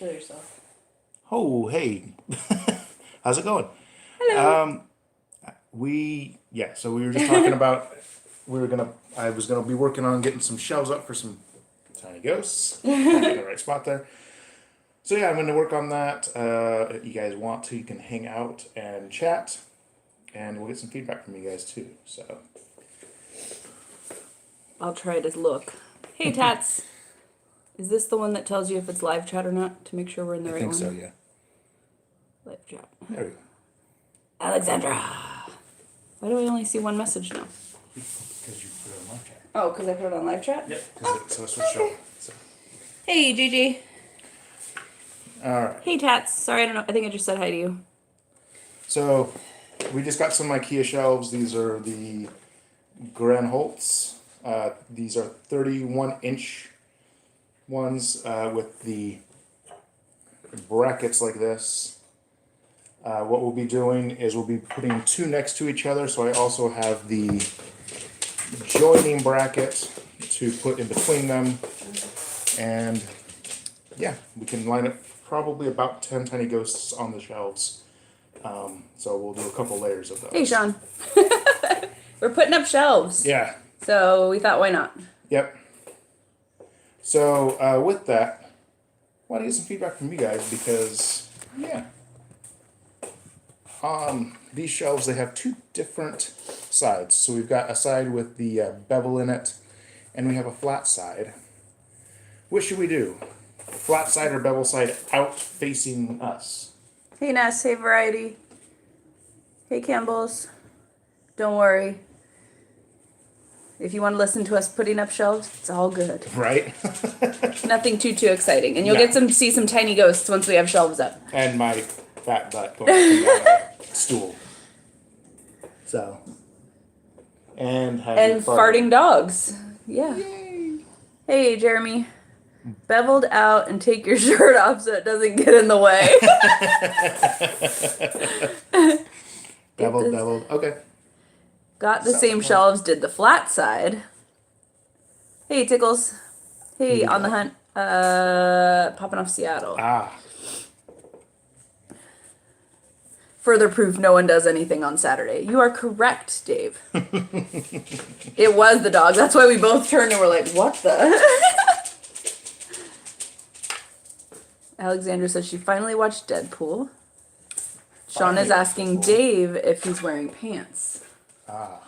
Kill yourself. Oh, hey. How's it going? Hello. So we were just talking about, I was gonna be working on getting some shelves up for some tiny ghosts. Trying to get the right spot there. So yeah, I'm gonna work on that. If you guys want to, you can hang out and chat, and we'll get some feedback from you guys too. So, I'll try to look. Hey, Tats. Is this the one that tells you if it's live chat or not to make sure we're in the I right think one? so, yeah. Live chat. There we go. Alexandra. Why do I only see one message now? Because you put it on live chat. Oh, because I put it on live chat? Yep. So it switched over. So. Hey, Gigi. Alright. Hey, Tats. Sorry, I don't know. I think I just said hi to you. So, we just got some IKEA shelves. These are the Granholtz. These are 31-inch ones with the brackets like this. What we'll be doing is we'll be putting two next to each other. So I also have the joining bracket to put in between them. And yeah, we can line up probably about 10 tiny ghosts on the shelves. So we'll do a couple layers of those. Hey, Sean. We're putting up shelves. Yeah. So we thought, why not? Yep. So with that, I want to get some feedback from you guys because, yeah. These shelves, they have two different sides. So we've got a side with the bevel in it, and we have a flat side. What should we do? Flat side or bevel side out facing us? Hey, Ness. Hey, Variety. Hey, Campbell's. Don't worry. If you want to listen to us putting up shelves, it's all good. Right? Nothing too exciting. And you'll No. get to see some tiny ghosts once we have shelves up. And my fat butt going up and down a stool. So. And Farting dogs. Yeah. Yay! Hey, Jeremy. Beveled out and take your shirt off so it doesn't get in the way. Beveled. Okay. Got the Sounds same good. shelves, did the flat side. Hey, Tickles. Hey, Here we on go. the hunt. Popping off Seattle. Ah. Further proof no one does anything on Saturday. You are correct, Dave. It was the dog. That's why we both turned and were like, what the? Alexandra says she finally watched Deadpool. Sean is Finally asking Deadpool. Dave if he's wearing pants. Ah.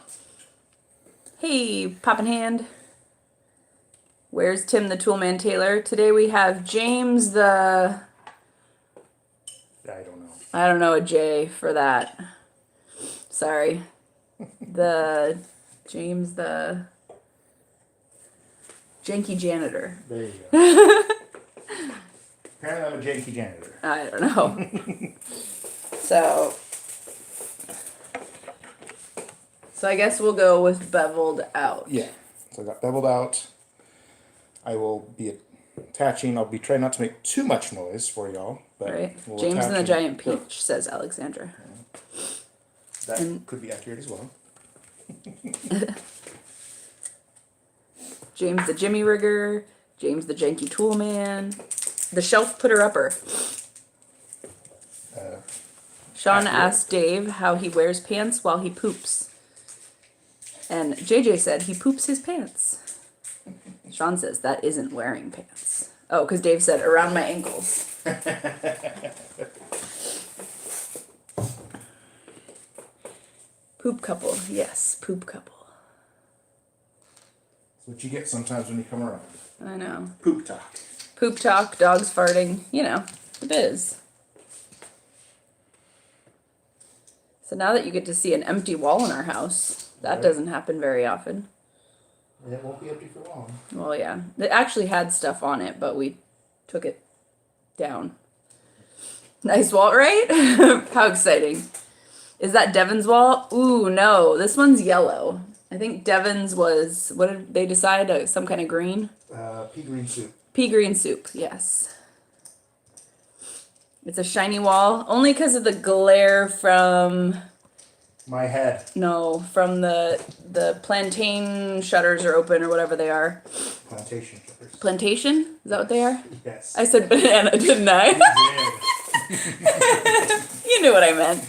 Hey, Poppin' Hand. Where's Tim the Toolman Taylor? Today we have James the... I don't know. I don't know a J for that. Sorry. James the janky janitor. There you go. Apparently I'm a janky janitor. I don't know. So I guess we'll go with beveled out. Yeah. So I got beveled out. I will be attaching. I'll be trying not to make too much noise for y'all. But Right. we'll James attach and the and- Giant Peach, says Alexandra. That And- could be accurate as well. James the Jimmy Rigger. James the Janky Toolman. The Shelf Putter Upper. Sean accurate. asked Dave how he wears pants while he poops. And JJ said he poops his pants. Sean says that isn't wearing pants. Oh, because Dave said around my ankles. Poop couple. Yes, poop couple. That's what you get sometimes when you come around. I know. Poop talk. Poop talk, dogs farting. You know, the biz. So now that you get to see an empty wall in our house, that Right. doesn't happen very often. And it won't be empty for long. Well, yeah. It actually had stuff on it, but we took it down. Nice wall, right? How exciting. Is that Devin's wall? Ooh, no. This one's yellow. I think Devin's was, what did they decide? Some kind of green? Pea green soup. Pea green soup, yes. It's a shiny wall, only because of the glare from My head. No, from the plantain shutters are open or whatever they are. Plantation shutters. Plantation? Is that what they are? Yes. I said banana, didn't I? You You knew what I meant.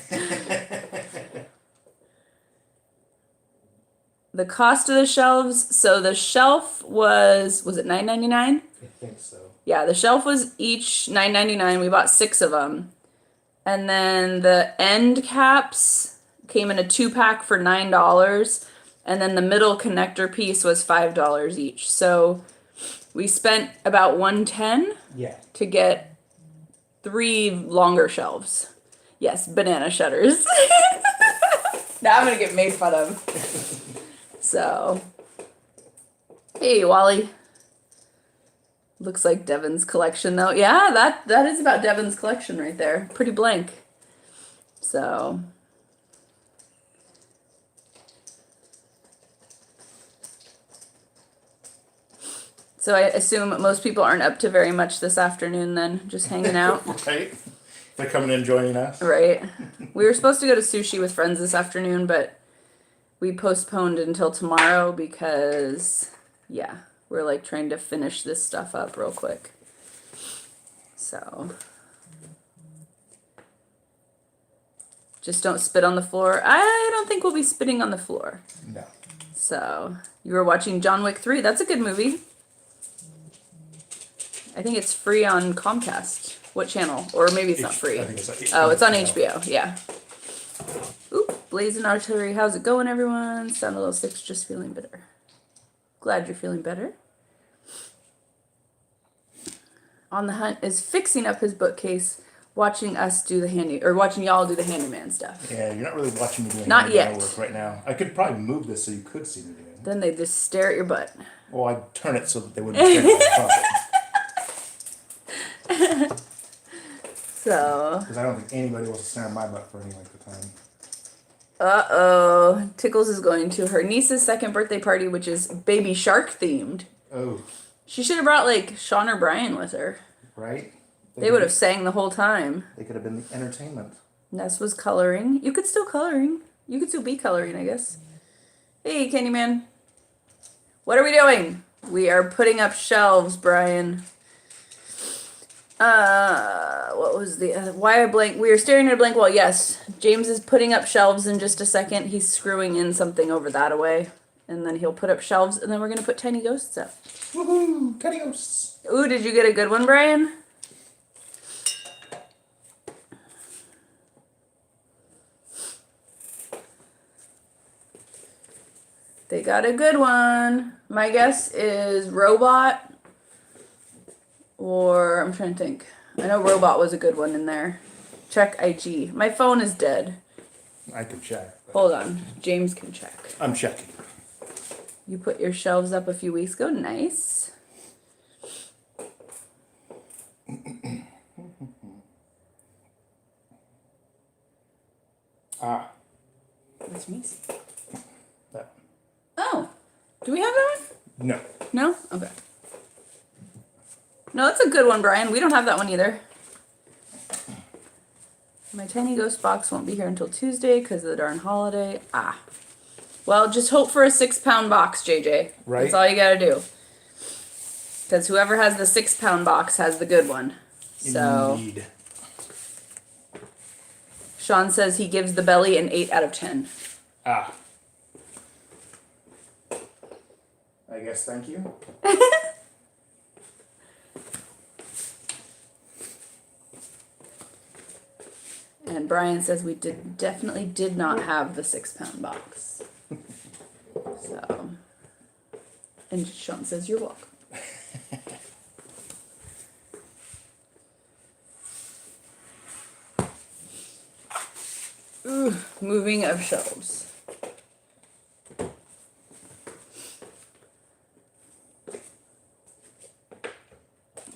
The cost of the shelves. So the shelf was it $9.99? I think so. Yeah, the shelf was each $9.99. We bought 6 of them. And then the end caps came in a 2-pack for $9. And then the middle connector piece was $5 each. So we spent about $110 Yeah. to get 3 longer shelves. Yes, banana shutters. Now I'm gonna get made fun of. So, hey Wally. Looks like Devin's collection though. Yeah, that is about Devin's collection right there. Pretty blank. So. So I assume most people aren't up to very much this afternoon then, just hanging out. Right? They're coming in joining us. Right. We were supposed to go to sushi with friends this afternoon, but we postponed until tomorrow because, yeah, we're like trying to finish this stuff up real quick. So. Just don't spit on the floor. I don't think we'll be spitting on the floor. No. So, you were watching John Wick 3. That's a good movie. I think it's free on Comcast. What channel? Or maybe it's not free. I think it's Oh, it's on HBO. Yeah. Oop, Blazing Artillery. How's it going, everyone? Sound a little sick, just feeling better. Glad you're feeling better. On the Hunt is fixing up his bookcase, watching us do watching y'all do the handyman stuff. Yeah, you're not really watching me doing Not handyman yet. work right now. I could probably move this so you could see me doing it. Then they just stare at your butt. Well, I'd turn it so that they wouldn't stare at my butt. So. Because I don't think anybody wants to stare at my butt for any length of time. Uh-oh. Tickles is going to her niece's second birthday party, which is Baby Shark themed. Oh. She should have brought, like, Sean or Brian with her. Right? They would have sang the whole time. They could have been the entertainment. Ness was coloring. You could still coloring. You could still be coloring, I guess. Hey, Candyman. What are we doing? We are putting up shelves, Brian. What was the why a blank? We are staring at a blank wall. Yes, James is putting up shelves in just a second. He's screwing in something over that away, and then he'll put up shelves, and then we're gonna put tiny ghosts up. Woohoo! Tiny ghosts. Ooh, did you get a good one, Brian? They got a good one. My guess is Robot. Or, I'm trying to think. I know Robot was a good one in there. Check IG. My phone is dead. I could check. Hold on. James can check. I'm checking. You put your shelves up a few weeks ago. Nice. Ah. What's me? That. Oh. Do we have that one? No. No? Okay. No, that's a good one, Brian. We don't have that one either. My tiny ghost box won't be here until Tuesday because of the darn holiday. Ah. Well, just hope for a 6-pound box, JJ. Right. That's all you gotta do. Because whoever has the 6-pound box has the good one. So. Indeed. Sean says he gives the belly an 8 out of 10. Ah. I guess thank you. And Brian says we definitely did not have the 6-pound box. So, and Sean says you're welcome. Ooh, moving of shelves.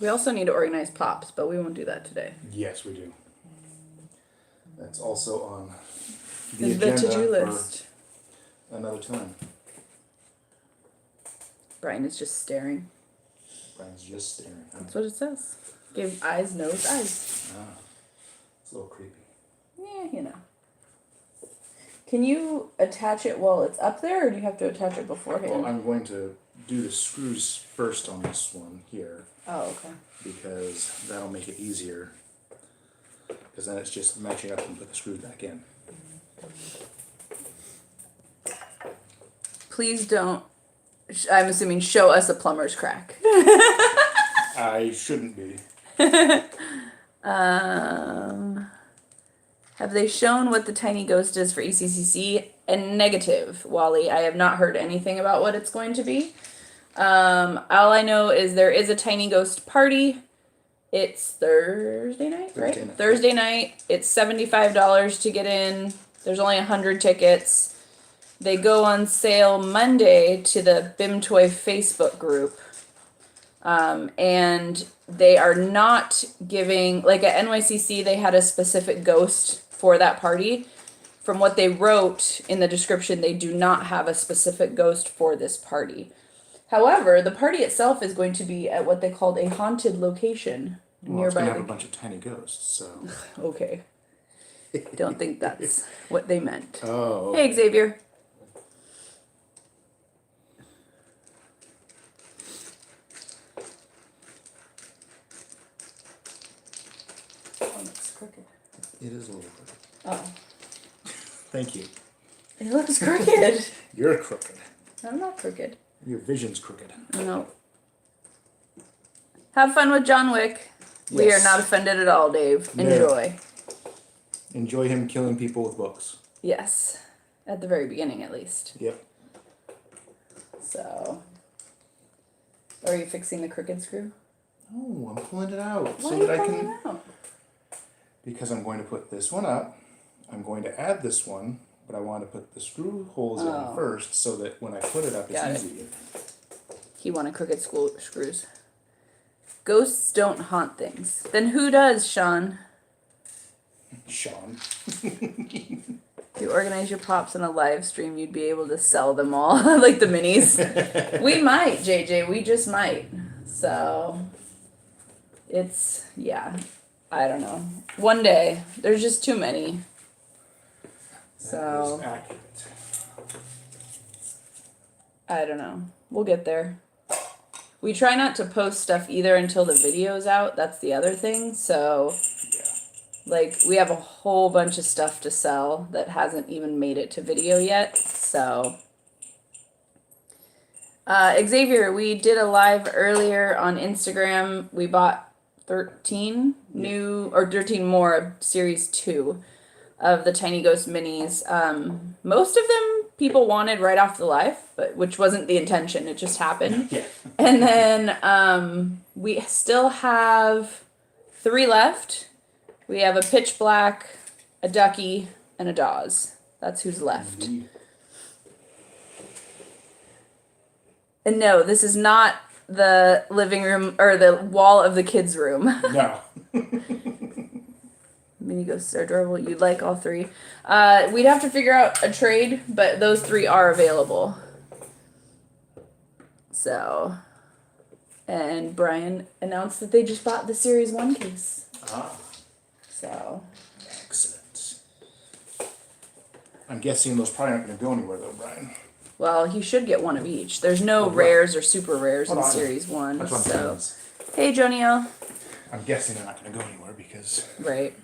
We also need to organize pops, but we won't do that today. Yes, we do. That's also on The to-do list. for another time. Brian is just staring. Brian's just staring. That's what it says. Give eyes, nose, eyes. Ah, it's a little creepy. Yeah, you know. Can you attach it while it's up there, or do you have to attach it beforehand? Well, I'm going to do the screws first on this one here, Oh, okay. because that'll make it easier. Because then it's just matching up and put the screws back in. Please don't. I'm assuming show us a plumber's crack. I shouldn't be. Have they shown what the tiny ghost is for ECCC? And negative, Wally. I have not heard anything about what it's going to be. All I know is there is a tiny ghost party. It's Thursday night, right? Thursday night. Thursday night. It's $75 to get in. There's only 100 tickets. They go on sale Monday to the BIM Toy Facebook group. And they are not giving, like at NYCC, they had a specific ghost for that party. From what they wrote in the description, they do not have a specific ghost for this party. However, the party itself is going to be at what they called a haunted location Well, it's going to have a nearby. bunch of tiny ghosts, so. Okay. Don't think that's what they meant. Oh. Hey, Xavier. Oh, it's crooked. It is a little crooked. Oh, Thank you. it looks crooked. You're crooked. I'm not crooked. Your vision's crooked. No. Have fun with John Wick. We are Yes. not offended at all, Dave. No. Enjoy. Enjoy him killing people with books. Yes. At the very beginning, at least. Yep. So. Are you fixing the crooked screw? Oh, I'm pulling it out Why so are you that I pulling can. it out? Because I'm going to put this one up. I'm going to add this one, but I want to put the screw holes Oh. in first so that when I put it up, Got it. it's easy. He wanted crooked screws. Ghosts don't haunt things. Then who does, Sean? Sean. If you organize your pops on a live stream, you'd be able to sell them all, like the minis. We might, JJ. We just might. So, it's, yeah. I don't know. One day. There's just too many. That So, is accurate. I don't know. We'll get there. We try not to post stuff either until the video's out. That's the other thing. So, Yeah. like, we have a whole bunch of stuff to sell that hasn't even made it to video yet. So, Xavier, we did a live earlier on Instagram. We bought 13 new, or 13 more of Series 2 of the Tiny Ghost minis. Most of them people wanted right off the live, but which wasn't the intention. It just happened. Yeah. And then we still have 3 left. We have a Pitch Black, a Ducky, and a Dawes. That's who's left. Indeed. And no, this is not the living room or the wall of the kids' room. No. Mini ghosts are adorable. You'd like all 3. We'd have to figure out a trade, but those 3 are available. So, and Brian announced that they just bought the Series 1 case. Ah, So, excellent. I'm guessing those probably aren't going to go anywhere though, Brian. well, he should get one of each. There's no Oh, right. rares or super rares Hold in on. Series 1. That's what I'm So, saying. hey, Jonio. I'm guessing they're not going to go anywhere because Right.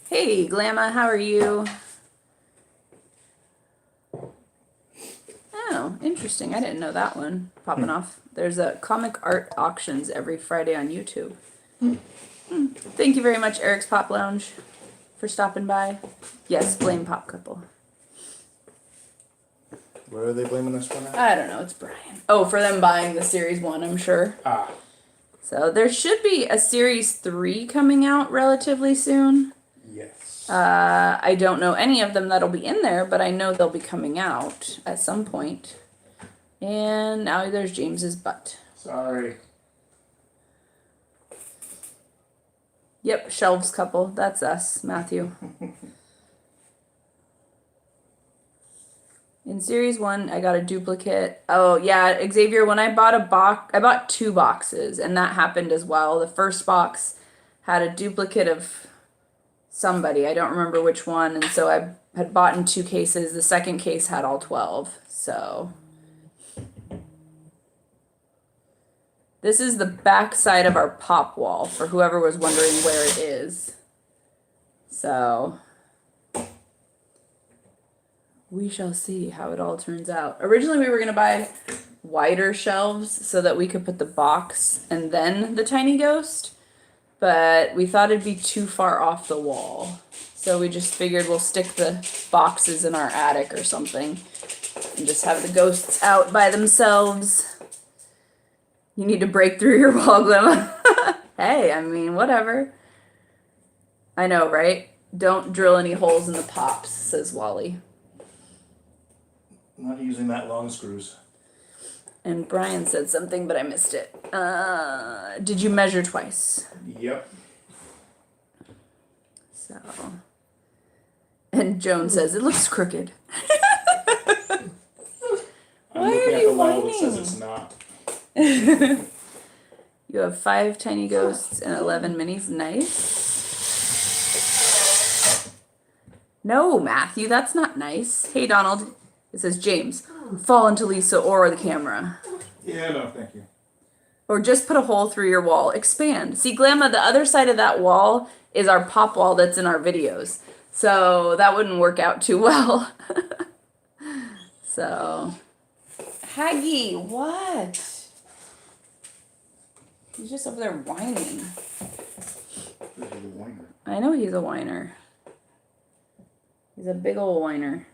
Hey, Glamma, how are you? Oh, interesting. I didn't know that one popping off. There's a comic art auctions every Friday on YouTube. Thank you very much, Eric's Pop Lounge, for stopping by. Yes, blame Pop Couple. where are they blaming us for now? I don't know, it's Brian. Oh, for them buying the Series 1, I'm sure. Ah, So there should be a Series 3 coming out relatively soon. yes. I don't know any of them that'll be in there, but I know they'll be coming out at some point. And now there's James's butt. Sorry. Yep, Shelves Couple. That's us, Matthew. In Series 1, I got a duplicate. Oh, yeah, Xavier, when I bought I bought 2 boxes, and that happened as well. The first box had a duplicate of somebody. I don't remember which one. And so I had bought in 2 cases. The second case had all 12. So this is the back side of our pop wall for whoever was wondering where it is. So we shall see how it all turns out. Originally, we were going to buy wider shelves so that we could put the box and then the tiny ghost, but we thought it'd be too far off the wall. So we just figured we'll stick the boxes in our attic or something and just have the ghosts out by themselves. You need to break through your wall, Glimma. Hey, I mean, whatever. I know, right? Don't drill any holes in the pops, says Wally. Not using that long screws. And Brian said something, but I missed it. Did you measure twice? Yep. So. And Joan says, it looks crooked. I'm Why looking are at you the wall that says whining? it's not. You have 5 tiny ghosts and 11 minis. Nice. No, Matthew, that's not nice. Hey, Donald. It says, James, fall into Lisa or the camera. Yeah, no, thank you. Or just put a hole through your wall. Expand. See, Glamma, the other side of that wall is our pop wall that's in our videos. So that wouldn't work out too well. So. Haggy, what? He's just over there whining. This is a whiner. I know he's a whiner. He's a big old whiner.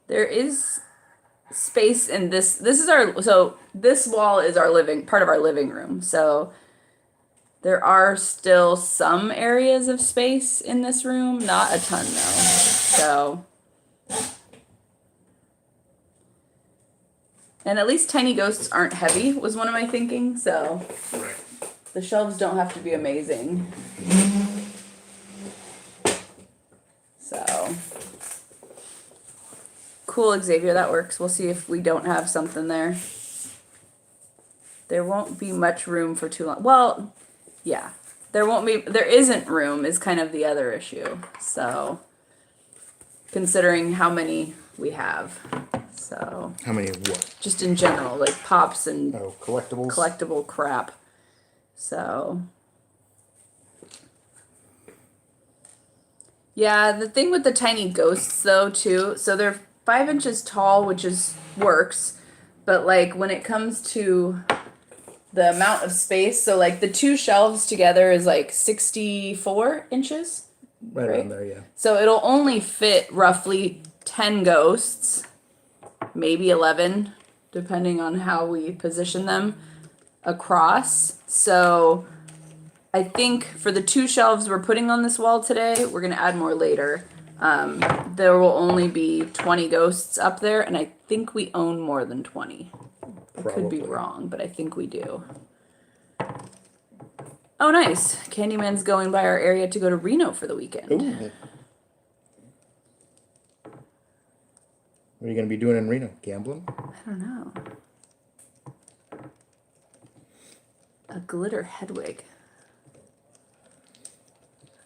There is space in this. This wall is part of our living room. So there are still some areas of space in this room, not a ton though. So, and at least tiny ghosts aren't heavy was one of my thinking. So Right. the shelves don't have to be amazing. So cool, Xavier, that works. We'll see if we don't have something there. There won't be much room for too long. Well, yeah. There isn't room is kind of the other issue. So, considering how many we have. So, How many of what? just in general, like pops and Oh, collectibles? collectible crap. So, yeah, the thing with the tiny ghosts though too, so they're 5 inches tall, which works, but like when it comes to the amount of space, so like the 2 shelves together is like 64 inches. Right Right. around there, yeah. So it'll only fit roughly 10 ghosts, maybe 11, depending on how we position them across. So I think for the 2 shelves we're putting on this wall today, we're going to add more later. There will only be 20 ghosts up there, and I think we own more than 20. I could be Probably. wrong, but I think we do. Oh, nice. Candyman's going by our area to go to Reno for the weekend. Ooh. What are you going to be doing in Reno? Gambling? I don't know. A glitter Hedwig.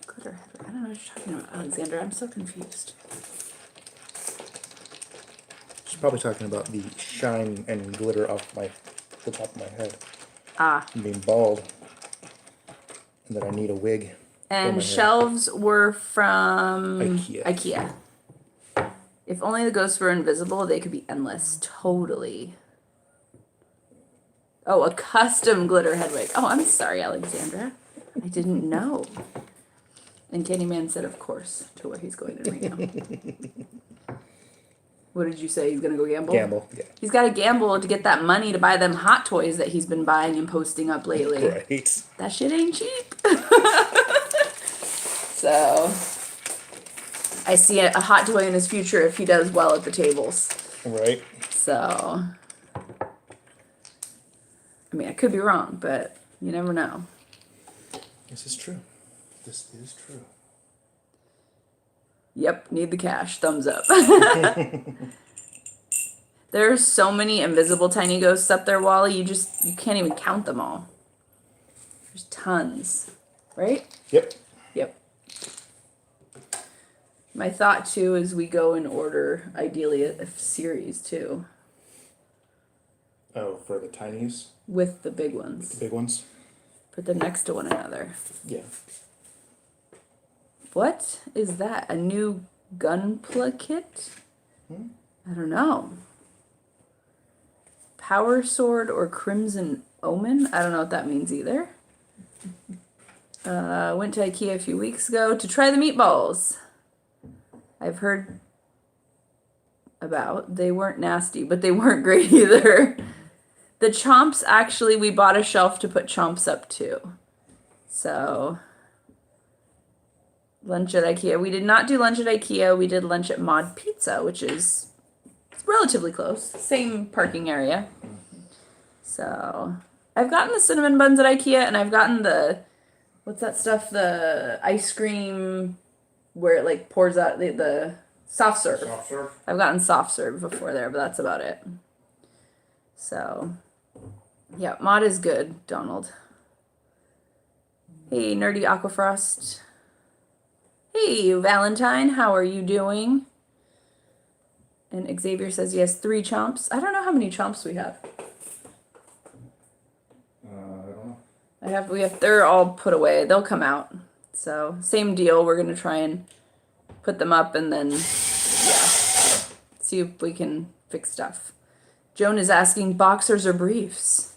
Glitter Hedwig. I don't know what you're talking about, Alexander. I'm so confused. She's probably talking about the shine and glitter off the top of my head. Ah. I'm being bald. And that I need a wig. for my And hair. shelves were from IKEA. If only the ghosts were invisible, they could be endless. Totally. Oh, a custom glitter Hedwig. Oh, I'm sorry, Alexandra. I didn't know. And Candyman said, of course, to where he's going in Reno. What did you say? He's going to go gamble? Gamble, yeah. He's got to gamble to get that money to buy them hot toys that he's been buying and posting up lately. Right. That shit ain't cheap. So, I see a hot toy in his future if he does well at the tables. Right. So, I mean, I could be wrong, but you never know. This is true. This is true. Yep, need the cash. Thumbs up. There's so many invisible tiny ghosts up there, Wally. You can't even count them all. There's tons, right? Yep. Yep. My thought too is we go in order, ideally a series too, Oh, for the tinies, with the big the ones. big ones. Put them next to one another. Yeah. What is that? A new Gunpla kit? I don't know. Power Sword or Crimson Omen? I don't know what that means either. Went to IKEA a few weeks ago to try the meatballs. I've heard about. They weren't nasty, but they weren't great either. The chomps, actually, we bought a shelf to put chomps up too. So, lunch at IKEA. We did not do lunch at IKEA. We did lunch at Mod Pizza, which is relatively close. Same parking area. So, I've gotten the cinnamon buns at IKEA, and I've gotten the, what's that stuff? The ice cream where it like pours out the soft serve. Soft serve. I've gotten soft serve before there, but that's about it. So, yeah, Mod is good, Donald. Hey, Nerdy Aquafrost. Hey, Valentine, how are you doing? And Xavier says he has 3 chomps. I don't know how many chomps we have. I don't know. They're all put away. They'll come out. So, same deal. We're going to try and put them up and then, see if we can fix stuff. Joan is asking boxers or briefs.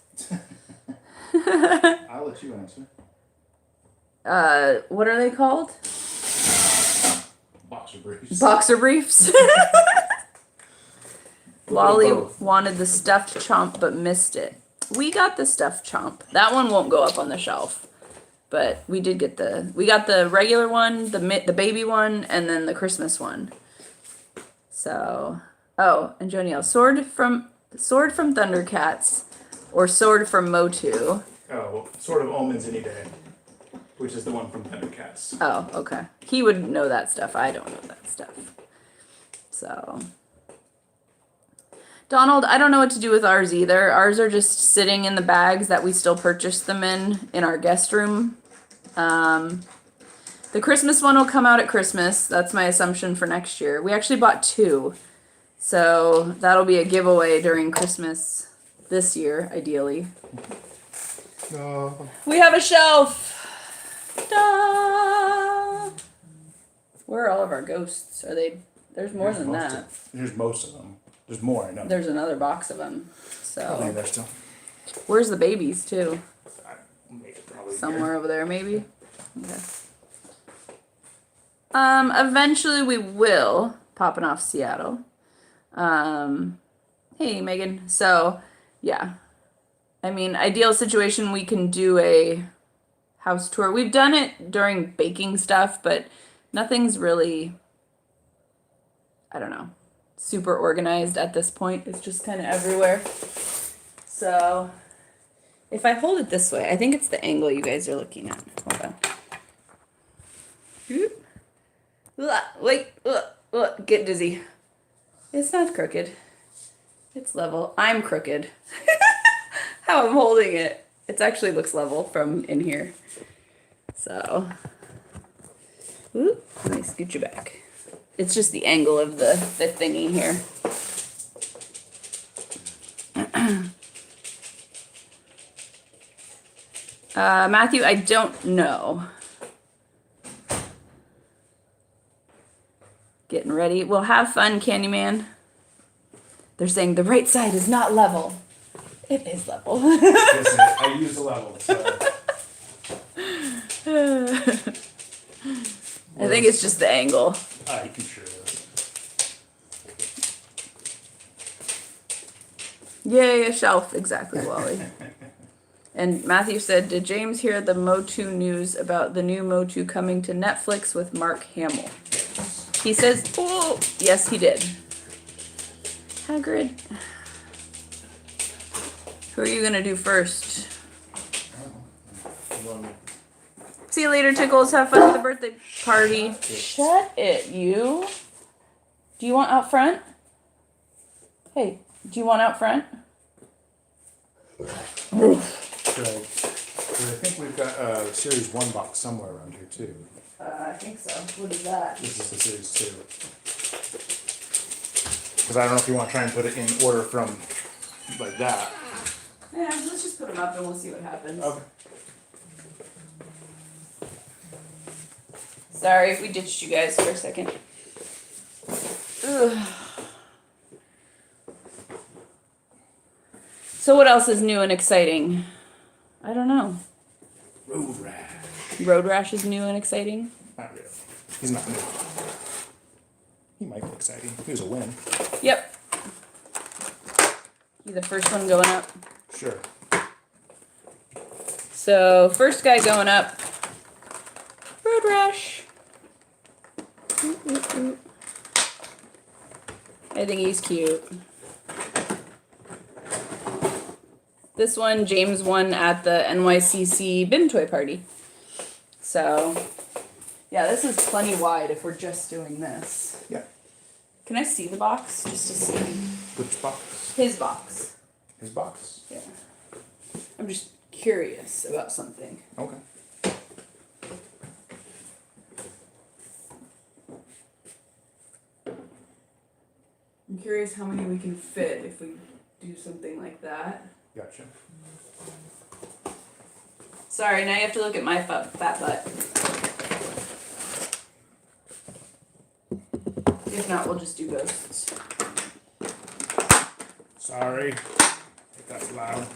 I'll let you answer. What are they called? Boxer briefs. Boxer briefs. Wally wanted the stuffed chomp but missed it. We got the stuffed chomp. That one won't go up on the shelf. But we did get we got the regular one, the baby one, and then the Christmas one. So, and Joniel, sword from Thundercats or sword from Motu. Oh, Sword of Omens any day, which is the one from Thundercats. Oh, okay. He would know that stuff. I don't know that stuff. So, Donald, I don't know what to do with ours either. Ours are just sitting in the bags that we still purchased them in our guest room. The Christmas one will come out at Christmas. That's my assumption for next year. We actually bought 2. So that'll be a giveaway during Christmas this year, ideally. No. We have a shelf! Ta-da! Where are all of our ghosts? Are they... There's more than that. There's most of them. There's more, I know. There's another box of them. I think So, there's still. where's the babies too? Probably Somewhere over there, maybe. Okay. Eventually we will popping off Seattle. Hey Megan. So, yeah. I mean, ideal situation, we can do a house tour. We've done it during baking stuff, but nothing's really, I don't know, super organized at this point. It's just kind of everywhere. So, if I hold it this way, I think it's the angle you guys are looking at. Hold on. Oop. Wait, get dizzy. It's not crooked. It's level. I'm crooked. How I'm holding it. It actually looks level from in here. So, let me scoot you back. It's just the angle of the thingy here. Matthew, I don't know. Getting ready. We'll have fun, Candyman. They're saying the right side is not level. It is level. Listen, I use the level, so. I think it's just the angle. I can sure is. Yay, a shelf. Exactly, Wally. And Matthew said, did James hear the Motu news about the new Motu coming to Netflix with Mark Hamill? He says, oh, yes, he did. Hagrid. Who are you going to do first? See you later, Tickles. Have fun with the birthday party. Shut it, you. Do you want out front? Hey, do you want out front? So I think we've got a Series 1 box somewhere around here too. I think so. What is that? This is the Series 2. Because I don't know if you want to try and put it in order from like that. Yeah, let's just put them up and we'll see what happens. Okay. Sorry if we ditched you guys for a second. Ugh. So what else is new and exciting? I don't know. Road Rash. Road Rash is new and exciting. Not really. He's not new. He might be exciting. He was a win. Yep. He's the first one going up. Sure. So first guy going up. Road Rash. I think he's cute. This one, James won at the NYCC bin toy party. So, yeah, this is plenty wide if we're just doing this. Yeah. Can I see the box just to see? Which box? His box. His box. Yeah. I'm just curious about something. Okay. I'm curious how many we can fit if we do something like that. Gotcha. Sorry, now you have to look at my fat butt. If not, we'll just do ghosts. Sorry. That's loud.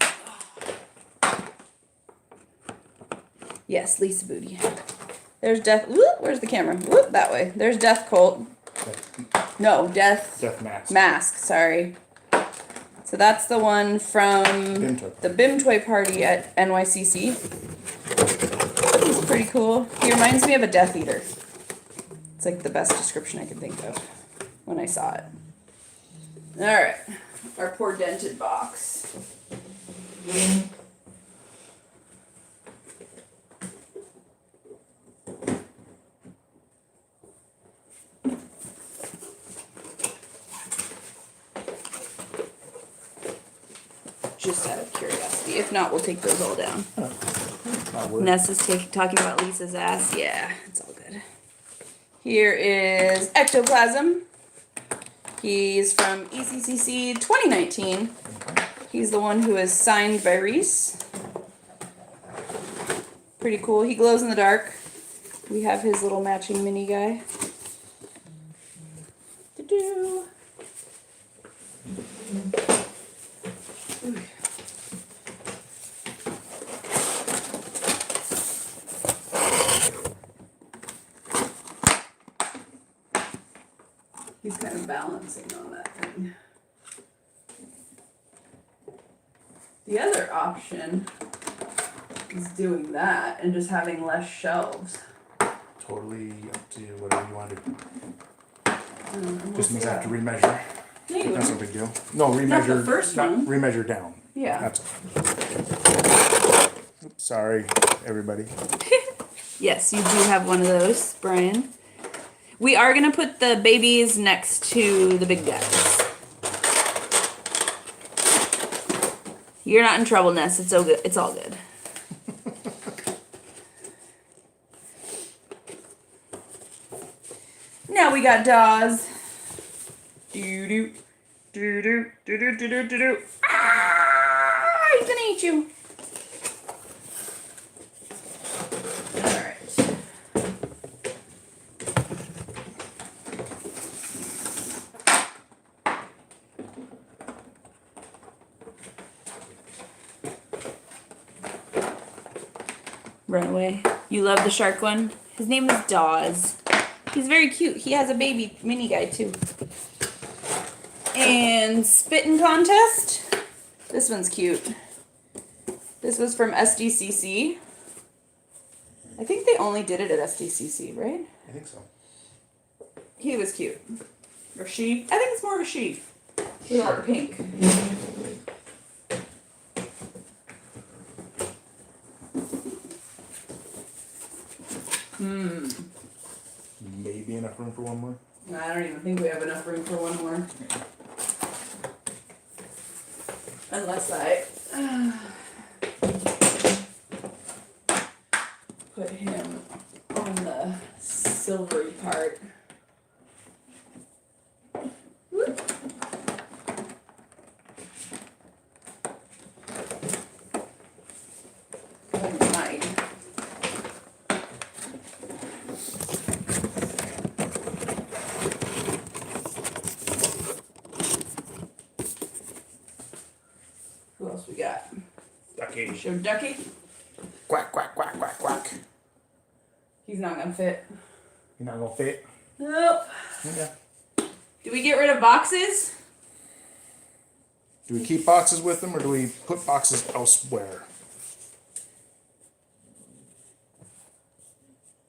Yes, Lisa Booty. There's Death. Whoop, where's the camera? Whoop, that way. There's Death Colt. No, Death Death Mask. Mask. Sorry. So that's the one from Bim Toy. the BIM Toy Party at NYCC. He's pretty cool. He reminds me of a Death Eater. It's like the best description I could think of when I saw it. All right, our poor dented box. Just out of curiosity. If not, we'll take those all down. Ness is talking about Lisa's ass. Yeah, it's all good. Here is Ectoplasm. He's from ECCC 2019. He's the one who is signed by Reese. Pretty cool. He glows in the dark. We have his little matching mini guy. Do-do. He's kind of balancing on that thing. The other option is doing that and just having less shelves. Totally up to you, whatever you want to do. We'll Just means see I have to how- remeasure. No, you That's no wouldn't. big deal. No, remeasure. the first one. Remeasure down. Yeah. That's all. Oops, sorry, everybody. Yes, you do have one of those, Brian. We are gonna put the babies next to the big guys. You're not in trouble, Ness. It's all good. It's all good. Now we got Dawes. Doo doo doo doo doo doo doo doo doo. Ah! He's gonna eat you. All right. Run away. You love the shark one? His name is Dawes. He's very cute. He has a baby mini guy too. And Spittin' Contest. This one's cute. This was from SDCC. I think they only did it at SDCC, right? I think so. He was cute. Or she. I think it's more of a she. With all the pink. Maybe enough room for one more. I don't even think we have enough room for one more. Unless I put him on the silvery part. Whoop. I might. Who else we got? Ducky. Show Ducky. Quack, quack, quack, quack, quack. He's not gonna fit. You're not gonna fit? Nope. Yeah. Do we get rid of boxes? Do we keep boxes with them or do we put boxes elsewhere?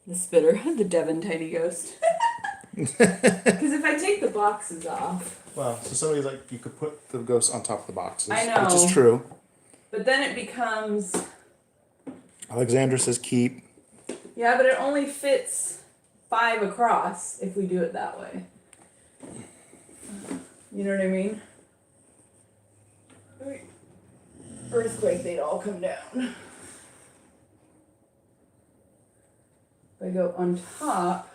The spitter, the Devon tiny ghost. Because if I take the boxes off, Well, so somebody's like, you could put the ghosts on top of the boxes. I know. Which is true. but then it becomes, Alexandra says keep. yeah, but it only fits 5 across if we do it that way. You know what I mean? Earthquake, they'd all come down. If I go on top,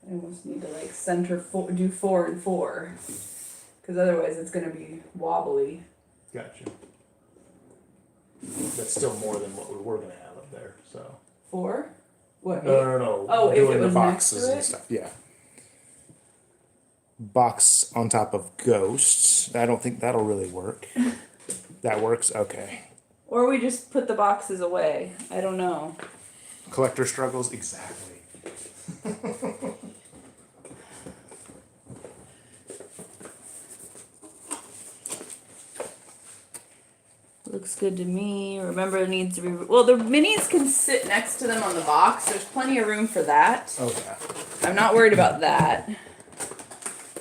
I almost need to like center do 4 and 4, because otherwise it's gonna be wobbly. Gotcha. That's still more than what we were gonna have up there, so. 4? What? No. Oh, if Doing it was the next boxes to and it? stuff, yeah. Box on top of ghosts. I don't think that'll really work. That works? Okay. Or we just put the boxes away. I don't know. Collector struggles? Exactly. Looks good to me. Remember, it needs to be. Well, the minis can sit next to them on the box. There's plenty of room for that. Okay. I'm not worried about that.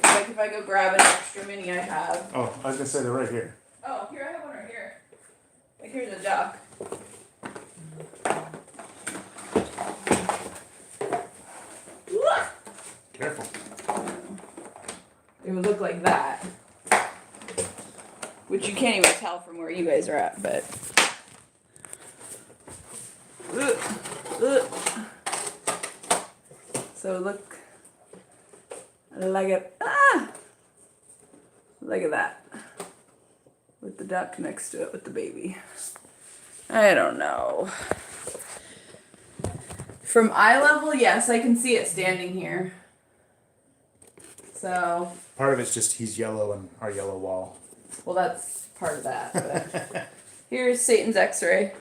Like if I go grab an extra mini I have. Oh, I was gonna say they're right here. Oh, here I have one right here. Like here's a duck. Careful. It would look like that. Which you can't even tell from where you guys are at, but. So look like it. Look at that. With the duck next to it with the baby. I don't know. From eye level, yes, I can see it standing here. So. Part of it's just he's yellow and our yellow wall. Well, that's part of that. But here's Satan's X-ray.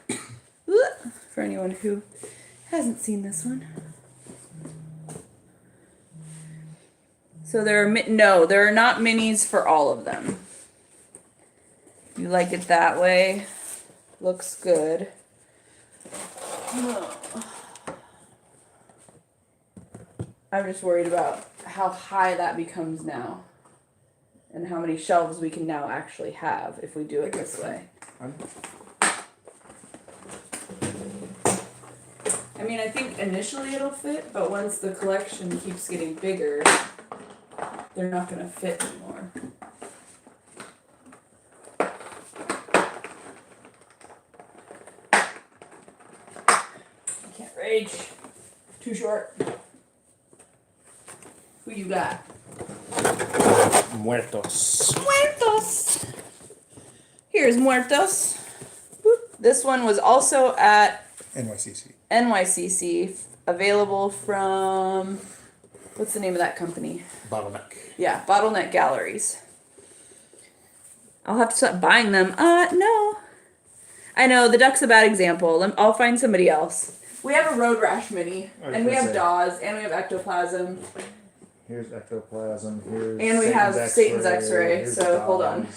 For anyone who hasn't seen this one. So there are there are not minis for all of them. You like it that way? Looks good. I'm just worried about how high that becomes now. And how many shelves we can now actually have if we do it this way. I mean, I think initially it'll fit, but once the collection keeps getting bigger, they're not going to fit anymore. I can't rage. Too short. Who you got? Muertos. Muertos. Here's Muertos. Boop. This one was also at NYCC, available from, what's the name of that company? Bottleneck. Yeah, Bottleneck Galleries. I'll have to stop buying them. No. I know, the duck's a bad example. I'll find somebody else. We have a Road Rash mini, and we have Dawes, and we have Ectoplasm. Here's ectoplasm. Here's and we have Satan's X-ray. So hold on.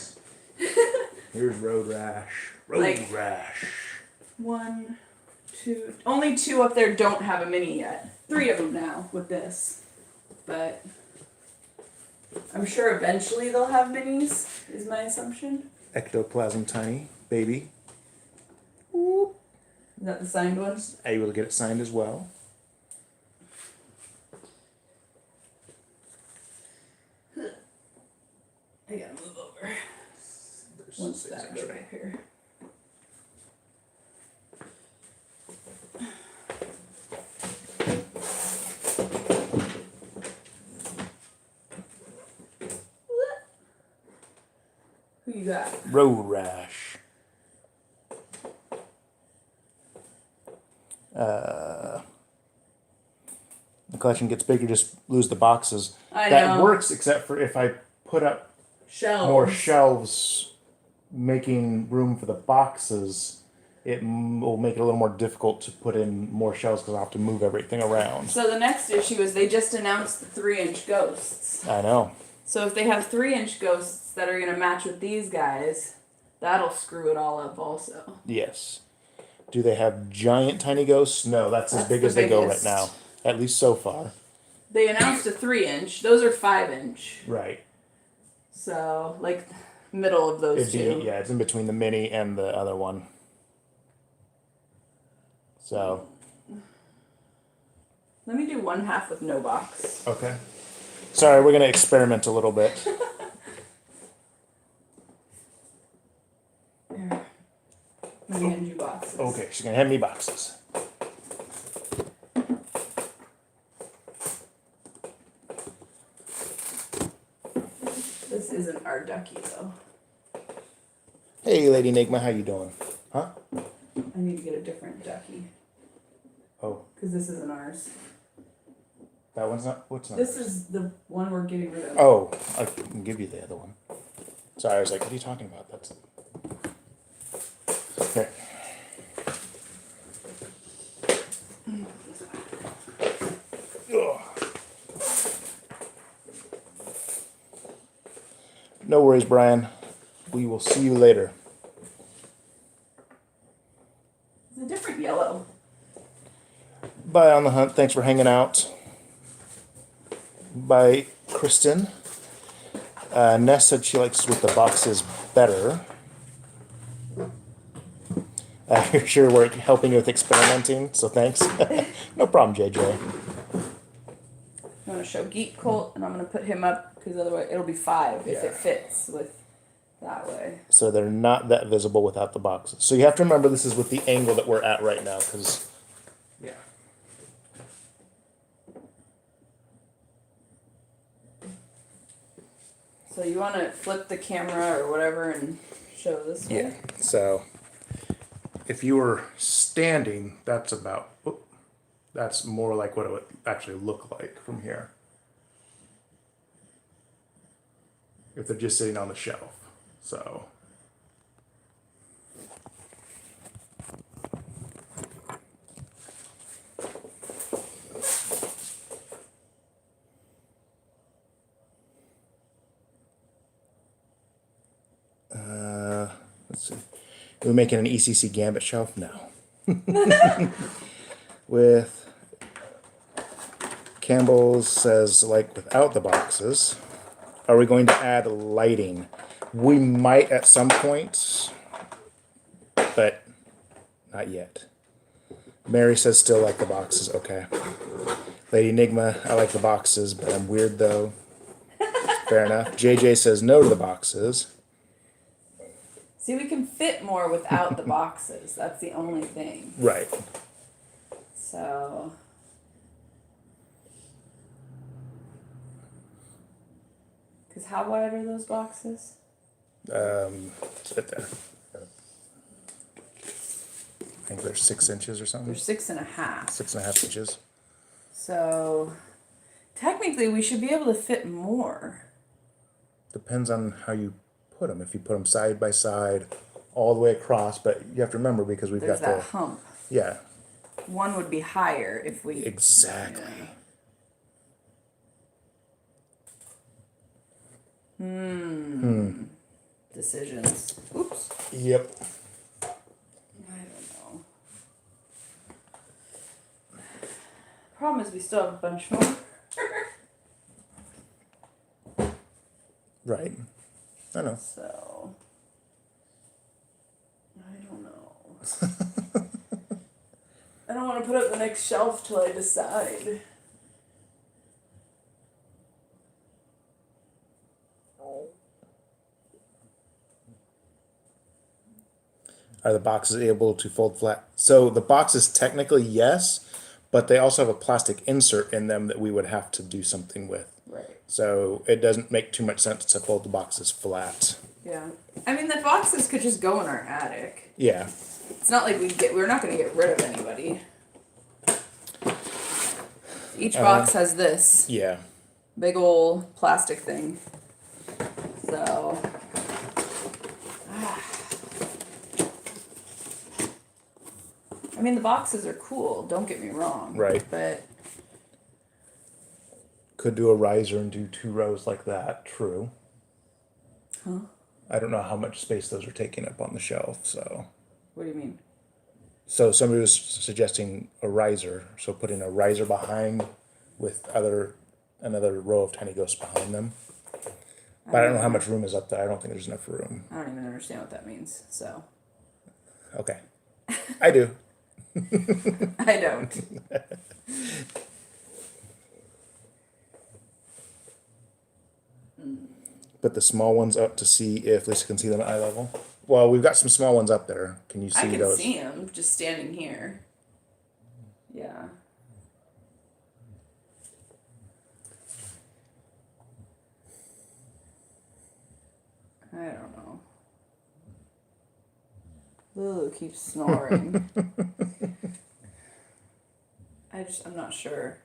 Here's Road Rash. Like, Rash. 1, 2. Only 2 up there don't have a mini yet. 3 of them now with this, but I'm sure eventually they'll have minis. Is my assumption. Ectoplasm Tiny Baby. Is that the signed one? Able to get it signed as well. I gotta move over. There's One six stack extra. right here. Who you got? Road Rash. The collection gets bigger, just lose the boxes. I That know. works except for if I put up Shells. more shelves, making room for the boxes. Will make it a little more difficult to put in more shelves because I'll have to move everything around. So the next issue is they just announced the 3-inch ghosts. I know. So if they have 3-inch ghosts that are gonna match with these guys, that'll screw it all up also. Yes. Do they have giant tiny ghosts? No, that's as That's big the as they go right biggest. now. At least so far. They announced a 3-inch. Those are 5-inch. Right. So like middle of those two. Yeah, it's in between the mini and the other one. So, Let me do one half with no box. okay. Sorry, we're going to experiment a little bit. Here. Let me hand you boxes. Okay, she's going to hand me boxes. This isn't our ducky though. Hey, Lady Enigma, how you doing? Huh? I need to get a different ducky. Oh, Because this isn't ours. that one's not. What's not? This is the one we're getting rid of. Oh, I can give you the other one. Sorry, I was like, what are you talking about? That's. Okay. Ugh. No worries, Brian. We will see you later. It's a different yellow. Bye on the hunt. Thanks for hanging out. Bye, Kristen. Ness said she likes with the boxes better. You're sure we're helping you with experimenting, so thanks. No problem, JJ. I'm going to show Geek Colt, and I'm going to put him up, because otherwise it'll be 5 if Yeah. it fits with that way. So they're not that visible without the boxes. So you have to remember this is with the angle that we're at right now, because... Yeah. So you want to flip the camera or whatever and show this way? Yeah, so... If you were standing, that's about... Whoop, that's more like what it would actually look like from here. If they're just sitting on the shelf. So... let's see. We're making an ECC Gambit shelf? No. With Campbell's says, like, without the boxes. Are we going to add lighting? We might at some point, but not yet. Mary says still like the boxes. Okay. Lady Enigma, I like the boxes, but I'm weird though. Fair enough. JJ says no to the boxes. See, we can fit more without the boxes. That's the only thing. Right. So... Because how wide are those boxes? Sit there. I think they're 6 inches or something. They're 6.5. 6.5 inches. So... Technically, we should be able to fit more. Depends on how you put them. If you put them side by side, all the way across, but you have to remember because we've There's got that the hump. yeah, One would be higher if we... exactly. Decisions. Oops. Yep. I don't know. Problem is we still have a bunch more. Right. I know. So... I don't want to put up the next shelf till I decide. Are the boxes able to fold flat? So the boxes technically yes, but they also have a plastic insert in them that we would have to do something with. Right. So it doesn't make too much sense to fold the boxes flat. Yeah. I mean, the boxes could just go in our attic. Yeah. It's not like we're not going to get rid of anybody. Each box has this Yeah. big old plastic thing. So. I mean, the boxes are cool, don't get me wrong. Right. But. Could do a riser and do 2 rows like that. True. Huh? I don't know how much space those are taking up on the shelf, so. What do you mean? So somebody was suggesting a riser, so putting a riser behind with another row of tiny ghosts behind them. But I don't know how much room is up there. I don't think there's enough room. I don't even understand what that means, so. Okay. I do. I don't. Put the small ones up to see if Lisa can see them at eye level. Well, we've got some small ones up there. Can you see I can those? see them just standing here. Yeah. I don't know. Lulu keeps snoring. I'm not sure.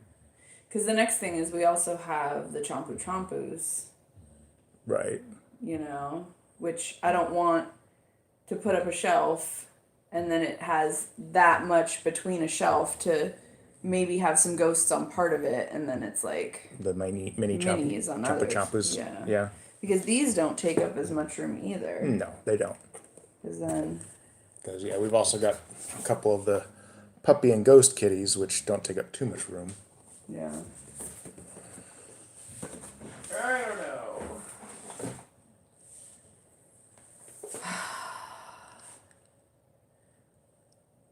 Because the next thing is we also have the Chompu Chompus, Right. you know, which I don't want to put up a shelf and then it has that much between a shelf to maybe have some ghosts on part of it and then it's like The mini minis on Chompa others. Chompas. Yeah. Yeah. Because these don't take up as much room either. No, they don't. Because then, Because yeah, we've also got a couple of the puppy and ghost kitties, which don't take up too much room. yeah. I don't know.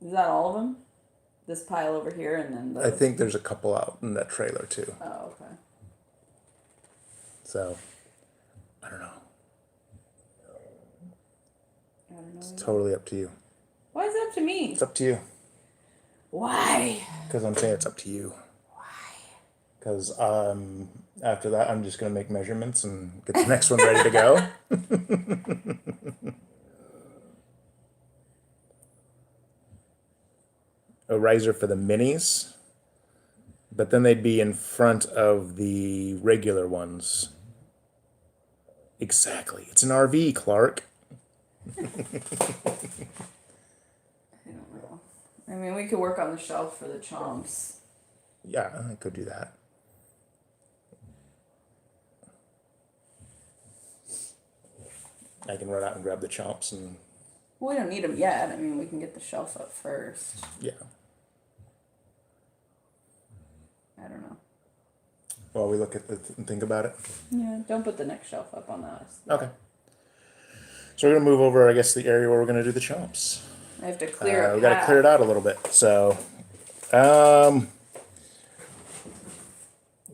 Is that all of them? This pile over here and then the... I think there's a couple out in that trailer too. Oh, okay. So, I don't know. I don't know. It's totally up to you. Why is it up to me? It's up to you. Why? Because I'm saying it's up to you. Because after that, I'm just going to make measurements and get the next one ready to go. A riser for the minis, but then they'd be in front of the regular ones. Exactly. It's an RV, Clark. I don't know. I mean, we could work on the shelf for the chomps. Yeah, I could do that. I can run out and grab the chomps and Well, we don't need them yet. I mean, we can get the shelf up first. yeah. I don't know. While we look at it and think about it. Yeah, don't put the next shelf up on that. Okay. So we're gonna move over, I guess, the area where we're gonna do the chomps. I have to clear We gotta clear it out a little bit. So, the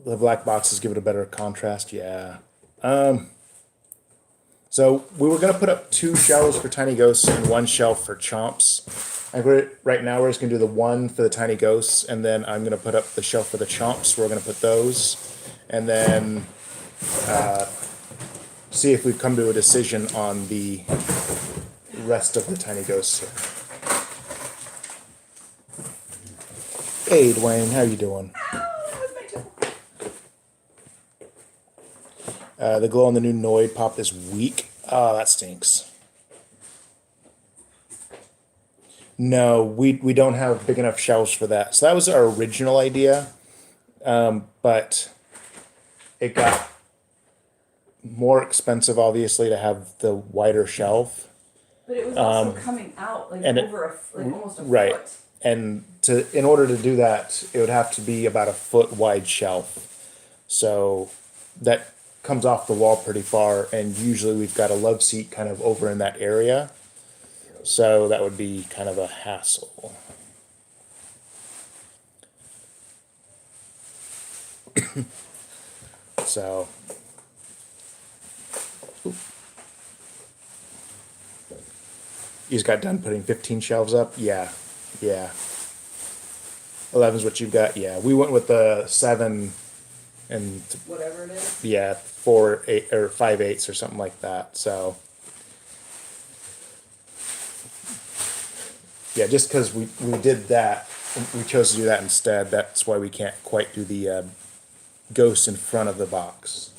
black boxes give it a better contrast. Yeah. So we were gonna put up 2 shelves for tiny ghosts and 1 shelf for chomps. Right now we're just gonna do the one for the tiny ghosts, and then I'm gonna put up the shelf for the chomps. We're gonna put those, and then see if we've come to a decision on the rest of the tiny ghosts here. Hey Dwayne, how you doing? The glow on the new Noid pop is weak. Oh, that stinks. No, we don't have big enough shelves for that. So that was our original idea, but it got more expensive, obviously, to have the wider shelf. But it was also coming out like and over almost a right. foot. And in order to do that, it would have to be about a foot wide shelf. So that comes off the wall pretty far, and usually we've got a love seat kind of over in that area. So that would be kind of a hassle. So, you just got done putting 15 shelves up? Yeah, yeah. 11's what you've got? Yeah, we went with the 7 and, Whatever it is. yeah, 4, 8, or 5/8 or something like that, so. Yeah, just because we did that, we chose to do that instead, that's why we can't quite do the ghost in front of the box.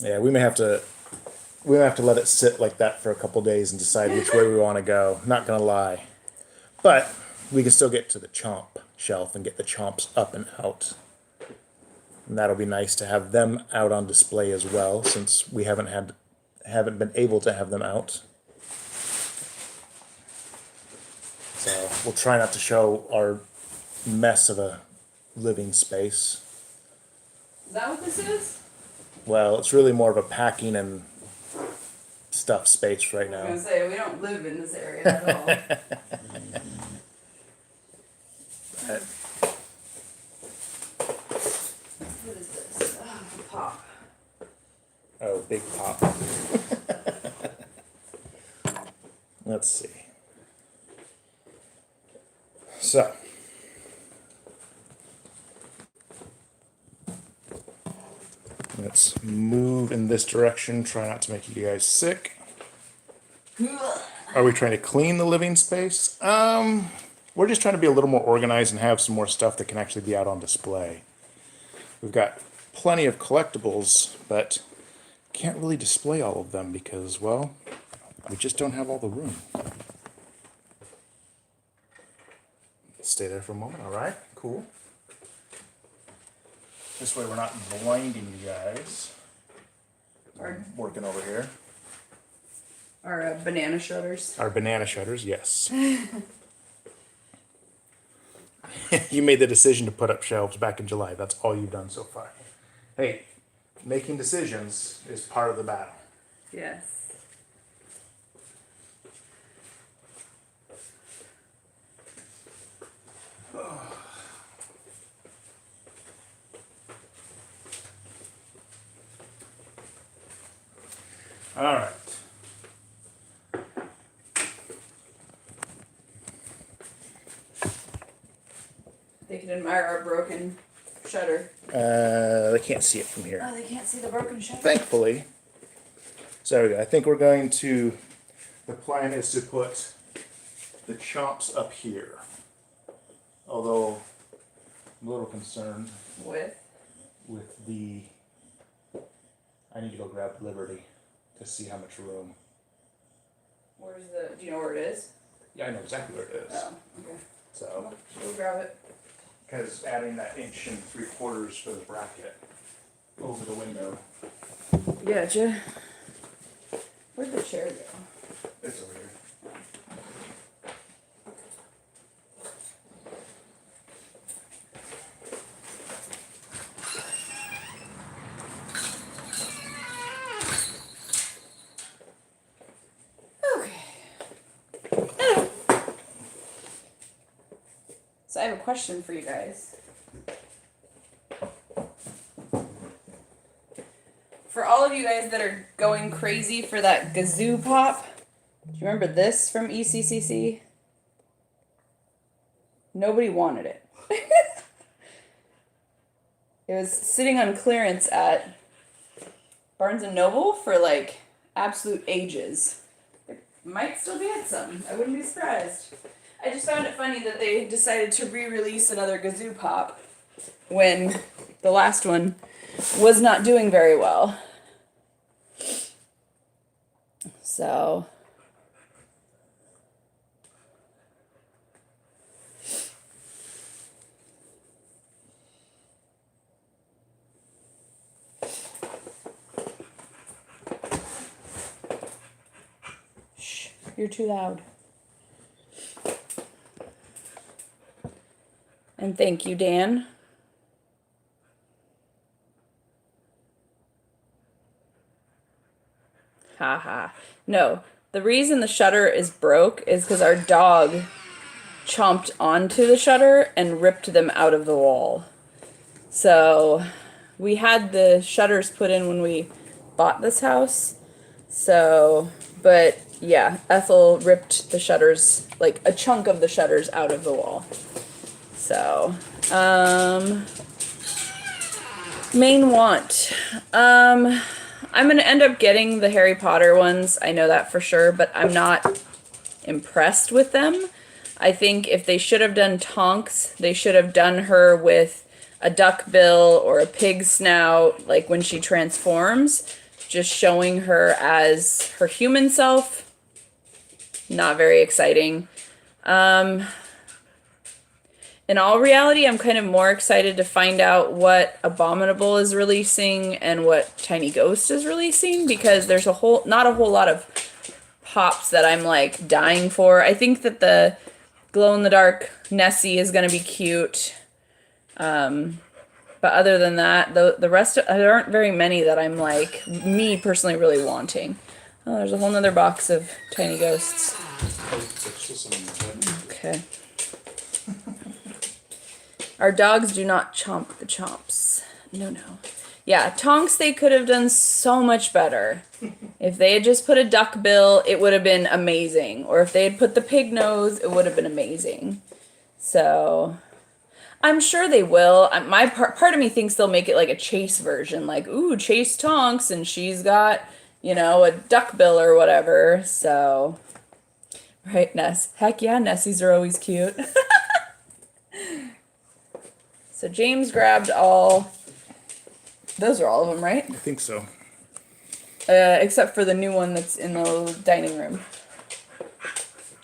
Yeah, we may have to let it sit like that for a couple days and decide which way we want to go. Not gonna lie, but we can still get to the chomp shelf and get the chomps up and out. And that'll be nice to have them out on display as well, since we haven't been able to have them out. So we'll try not to show our mess of a living space. Is that what this is? Well, it's really more of a packing and stuff space right I was now. gonna say we don't live in this area at all. What is this? Oh, pop. Oh, big pop. Let's see. So. Let's move in this direction. Try not to make you guys sick. Are we trying to clean the living space? We're just trying to be a little more organized and have some more stuff that can actually be out on display. We've got plenty of collectibles, but can't really display all of them because, well, we just don't have all the room. Stay there for a moment, all right? Cool. This way we're not blinding you guys. Our, Working over here. our banana shutters. Our banana shutters, yes. You made the decision to put up shelves back in July. That's all you've done so far. Hey, making decisions is part of the battle. Yes. All right. They can admire our broken shutter. They can't see it from here. Oh, they can't see the broken shutter. Thankfully. So there we go. I think we're going to, the plan is to put the chomps up here. Although I'm a little concerned With? with the, I need to go grab Liberty to see how much room. Where's the? Do you know where it is? Yeah, I know exactly where it is. Oh, okay. So, We'll grab it. because adding that 1 3/4 for the bracket over the window, Gotcha. Where'd the chair go? it's over here. So I have a question for you guys. For all of you guys that are going crazy for that Gazoo pop, do you remember this from ECCC? Nobody wanted it. It was sitting on clearance at Barnes and Noble for like absolute ages. It might still be at some. I wouldn't be surprised. I just found it funny that they decided to re-release another Gazoo Pop when the last one was not doing very well. So shh, you're too loud. And thank you, Dan. Haha. No, the reason the shutter is broke is because our dog chomped onto the shutter and ripped them out of the wall. So we had the shutters put in when we bought this house. So, but yeah, Ethel ripped the shutters, like a chunk of the shutters out of the wall. So, main want. I'm gonna end up getting the Harry Potter ones. I know that for sure, but I'm not impressed with them. I think if they should have done Tonks, they should have done her with a duck bill or a pig snout, like when she transforms, just showing her as her human self. Not very exciting. In all reality, I'm kind of more excited to find out what Abominable is releasing and what Tiny Ghost is releasing, because there's not a whole lot of pops that I'm like dying for. I think that the glow in the dark Nessie is going to be cute. But other than that, the rest, there aren't very many that I'm like, me personally really wanting. Oh, there's a whole nother box of Tiny Ghosts. Okay. Our dogs do not chomp the chomps. No. Yeah, Tonks, they could have done so much better. If they had just put a duck bill, it would have been amazing. Or if they had put the pig nose, it would have been amazing. So, I'm sure they will. My part of me thinks they'll make it like a Chase version. Like, ooh, Chase Tonks, and she's got, a duck bill or whatever. So, right, Ness. Heck yeah, Nessies are always cute. So James grabbed all. Those are all of them, right? I think so. Except for the new one that's in the dining room.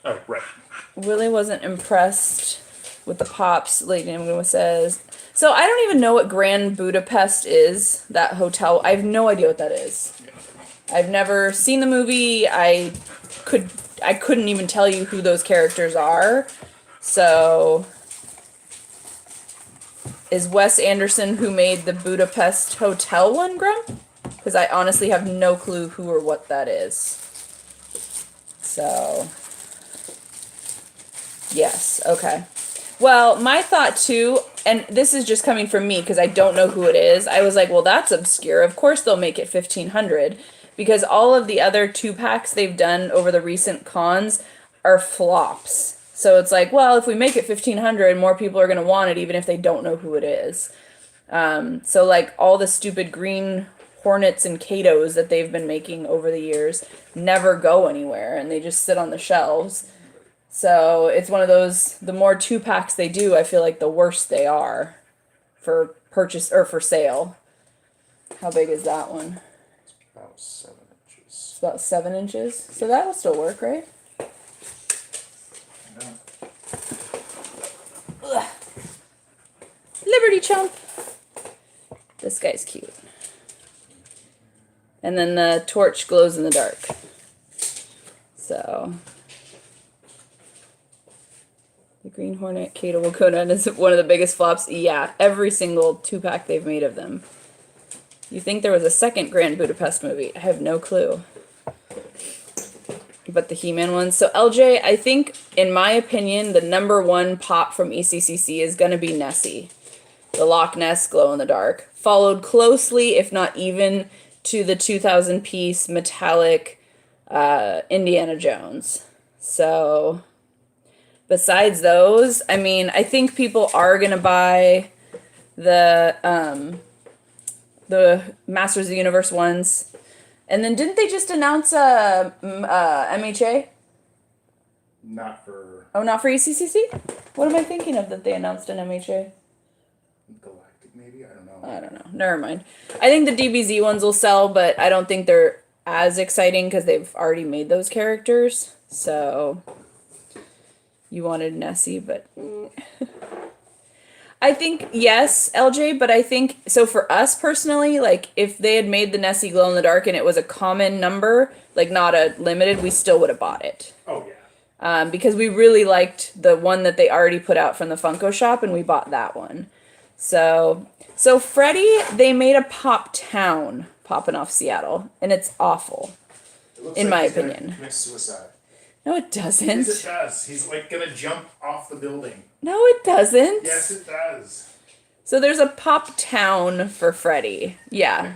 Oh, right. Willie wasn't impressed with the pops. Lady Nemo says. So I don't even know what Grand Budapest is. That hotel. I have no idea what that is. I've never seen the movie. I couldn't even tell you who those characters are. So. Is Wes Anderson who made the Budapest Hotel one, Grump? Because I honestly have no clue who or what that is. So, yes, okay. Well, my thought too, and this is just coming from me because I don't know who it is. I was like, well, that's obscure. Of course they'll make it 1,500 because all of the other 2-packs they've done over the recent cons are flops. So it's like, well, if we make it 1,500, more people are going to want it, even if they don't know who it is. So like all the stupid green Hornets and Katos that they've been making over the years never go anywhere, and they just sit on the shelves. So it's one of those, the more 2-packs they do, I feel like the worse they are for purchase or for sale. How big is that one? About 7 inches. It's about 7 inches. So that'll still work, right? Ugh. Liberty Chump. This guy's cute. And then the torch glows in the dark. So the Green Hornet Kato will go down as one of the biggest flops. Yeah, every single 2-pack they've made of them. You think there was a second Grand Budapest movie? I have no clue. But the He-Man ones. So LJ, I think, in my opinion, the #1 pop from ECCC is going to be Nessie. The Loch Ness glow-in-the-dark. Followed closely, if not even, to the 2,000-piece metallic Indiana Jones. So, besides those, I mean, I think people are going to buy the Masters of the Universe ones. And then didn't they just announce MHA? Not for Oh, not for ECCC? What am I thinking of that they announced an MHA? Galactic, maybe? I don't know. I don't know. Never mind. I think the DBZ ones will sell, but I don't think they're as exciting because they've already made those characters. So, you wanted Nessie, but... I think, yes, LJ, but I think, so for us personally, like, if they had made the Nessie glow in the dark and it was a common number, like, not a limited, we still would have bought it. Oh, yeah. because we really liked the one that they already put out from the Funko Shop, and we bought that one. So Freddy, they made a Pop Town popping off Seattle, and it's awful. It looks In like my he's gonna opinion. commit suicide. No, it doesn't. Yes, it does. He's like gonna jump off the building. No, it doesn't. Yes, it does. So there's a Pop Town for Freddy. Yeah,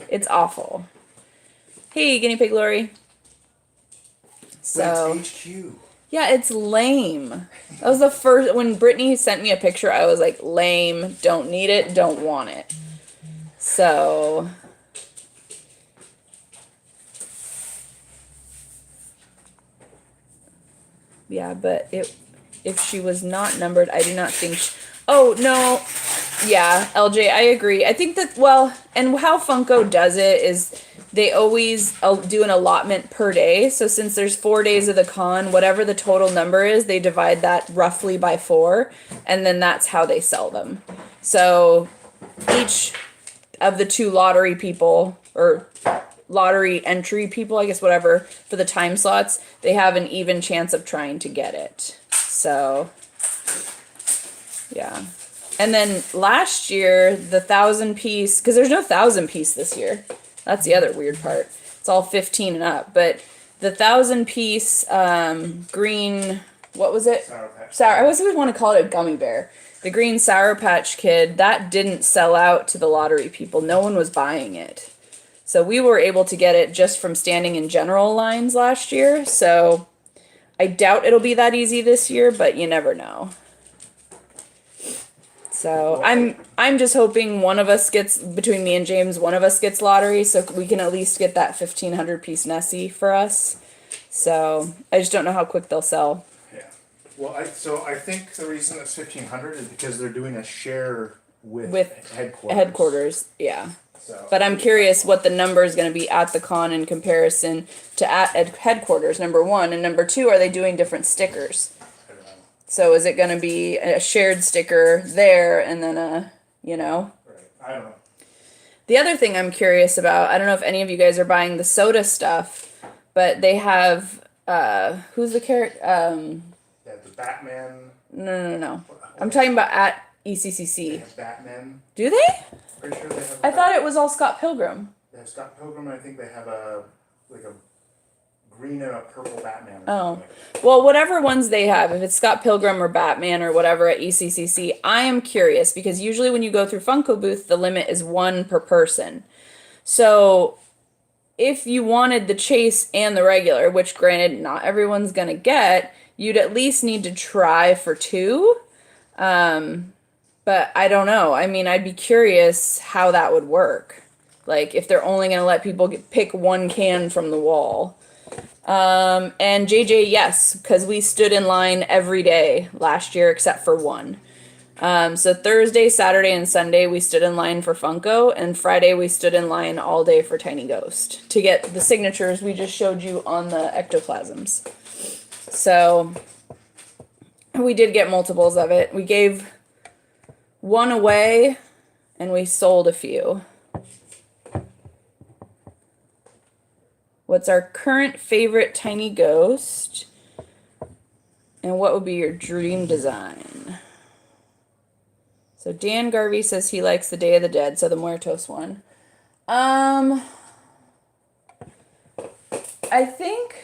it's awful. Hey, Guinea Pig Lori. So. But it's HQ. Yeah, it's lame. That was the first when Brittany sent me a picture, I was like, lame, don't need it, don't want it. So yeah, but if she was not numbered, I do not think oh no. Yeah, LJ, I agree. I think that and how Funko does it is they always do an allotment per day. So since there's 4 days of the con, whatever the total number is, they divide that roughly by 4, and then that's how they sell them. So each of the 2 lottery people, or lottery entry people, I guess, whatever, for the time slots, they have an even chance of trying to get it. So, yeah. And then last year, the 1,000-piece, because there's no 1,000-piece this year. That's the other weird part. It's all 15 and up. But the 1,000-piece green, what was it? Sour Patch. I always want to call it a gummy bear. The green Sour Patch Kid, that didn't sell out to the lottery people. No one was buying it. So we were able to get it just from standing in general lines last year. So I doubt it'll be that easy this year, but you never know. So I'm just hoping one of us gets, between me and James, one of us gets lottery, so we can at least get that 1,500-piece Nessie for us. So I just don't know how quick they'll sell. Yeah. Well, I think the reason it's 1,500 is because they're doing a share with Headquarters, yeah. So. But I'm curious what the number is going to be at the con in comparison to at headquarters, number 1. And number 2, are they doing different stickers? I don't know. So is it going to be a shared sticker there and then Right. I don't know. The other thing I'm curious about, I don't know if any of you guys are buying the soda stuff, but they have, who's the character? They have the Batman. No. I'm talking about at They ECCC. have Batman. Do they? Pretty sure they have. I thought it was all Scott Pilgrim. They have Scott Pilgrim, and I think they have a green and a purple Batman. Oh. Well, whatever ones they have, if it's Scott Pilgrim or Batman or whatever at ECCC, I am curious because usually when you go through Funko Booth, the limit is 1 per person. So if you wanted the chase and the regular, which granted not everyone's going to get, you'd at least need to try for 2. But I don't know. I mean, I'd be curious how that would work. Like, if they're only going to let people pick 1 can from the wall. And JJ, yes, because we stood in line every day last year except for 1. So Thursday, Saturday, and Sunday we stood in line for Funko, and Friday we stood in line all day for Tiny Ghost to get the signatures we just showed you on the ectoplasms. So we did get multiples of it. We gave 1 away, and we sold a few. What's our current favorite Tiny Ghost? And what would be your dream design? So Dan Garvey says he likes the Day of the Dead, so the Muertos one. I think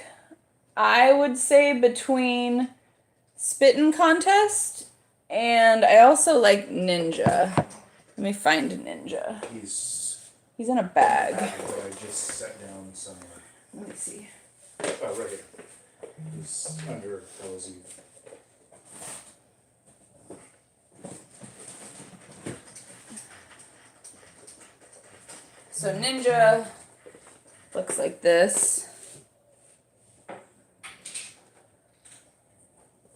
I would say between Spittin' Contest and I also like Ninja. Let me find Ninja. He's in a bag. That I just set down somewhere. Let me see. Oh, right here. He's under Hell's Eve. So Ninja looks like this.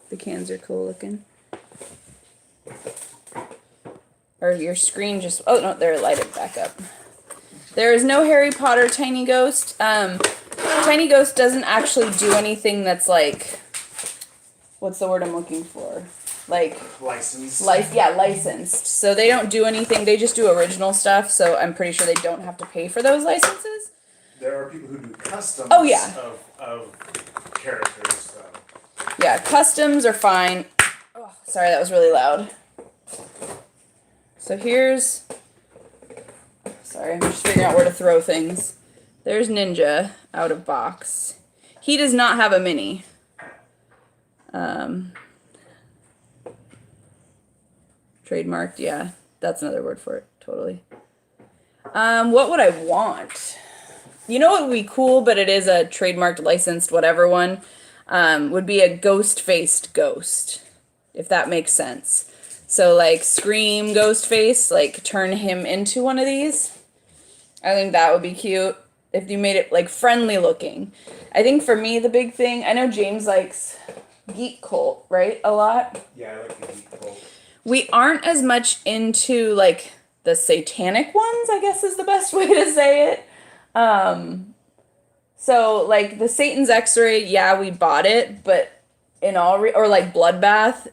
The cans are cool looking. Or your screen just, oh no, they're lighted back up. There is no Harry Potter Tiny Ghost. Tiny Ghost doesn't actually do anything that's like, what's the word I'm looking for? Like Licensed. Licensed. So they don't do anything. They just do original stuff. So I'm pretty sure they don't have to pay for those licenses. There are people who do customs Oh, yeah. of characters. So. Yeah, customs are fine. Oh, sorry, that was really loud. So here's, sorry, I'm just figuring out where to throw things. There's Ninja out of box. He does not have a mini. Trademarked, yeah, that's another word for it, totally. What would I want? You know what would be cool, but it is a trademarked, licensed, whatever one, would be a ghost-faced ghost, if that makes sense. So, like, Scream Ghostface, like, turn him into one of these. I think that would be cute if you made it, like, friendly looking. I think for me, the big thing, I know James likes Geek Cult, right, a lot? Yeah, I like the Geek Cult. We aren't as much into, like, the satanic ones, I guess is the best way to say it. So, like, the Satan's X-Ray, yeah, we bought it, but in all, or, like, Bloodbath,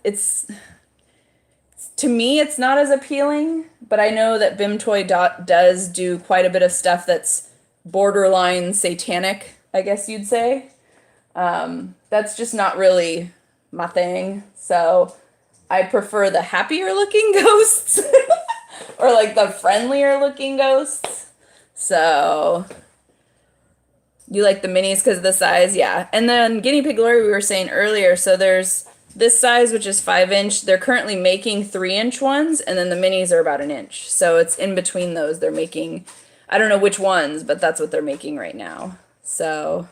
to me, it's not as appealing, but I know that BimToy does do quite a bit of stuff that's borderline satanic, I guess you'd say. That's just not really my thing, so I prefer the happier looking ghosts, or, like, the friendlier looking ghosts, so... You like the minis because of the size? Yeah. And then Guinea Pig Lori, we were saying earlier, so there's this size, which is 5-inch. They're currently making 3-inch ones, and then the minis are about 1 inch. So it's in between those. They're making, I don't know which ones, but that's what they're making right now. So.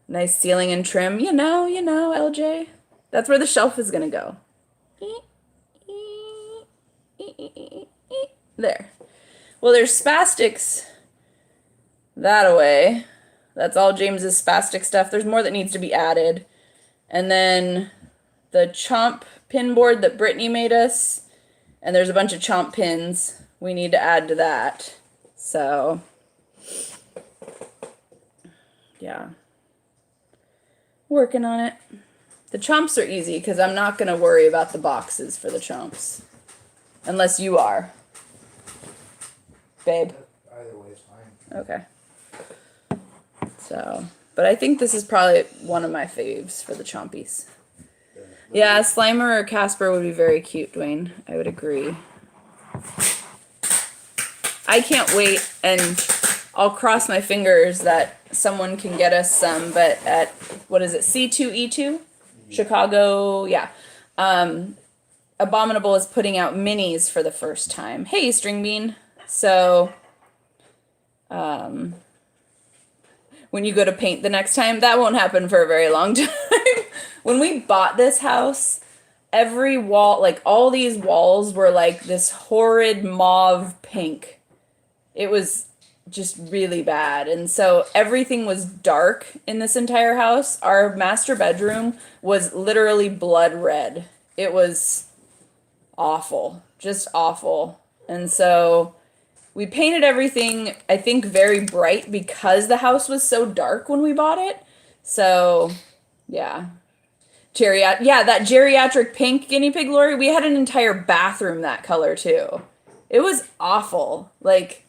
Nice ceiling and trim. You know, LJ. That's where the shelf is going to go. There. Well, there's spastics that away. That's all James's spastic stuff. There's more that needs to be added. And then the chomp pin board that Brittany made us. And there's a bunch of chomp pins we need to add to that. So, yeah. Working on it. The chomps are easy because I'm not going to worry about the boxes for the chomps. Unless you are. Babe. Either way is fine. Okay. So, but I think this is probably one of my faves for the chompies. Yeah, Slimer or Casper would be very cute, Dwayne. I would agree. I can't wait, and I'll cross my fingers that someone can get us some, but at, what is it, C2E2? Chicago, yeah. Abominable is putting out minis for the first time. Hey, String Bean. So, when you go to paint the next time, that won't happen for a very long time. When we bought this house, every wall, like all these walls were like this horrid mauve pink. It was just really bad. And so everything was dark in this entire house. Our master bedroom was literally blood red. It was awful, just awful. And so we painted everything, I think, very bright because the house was so dark when we bought it. So, yeah. Yeah, that geriatric pink Guinea Pig Lori, we had an entire bathroom that color, too. It was awful. Like,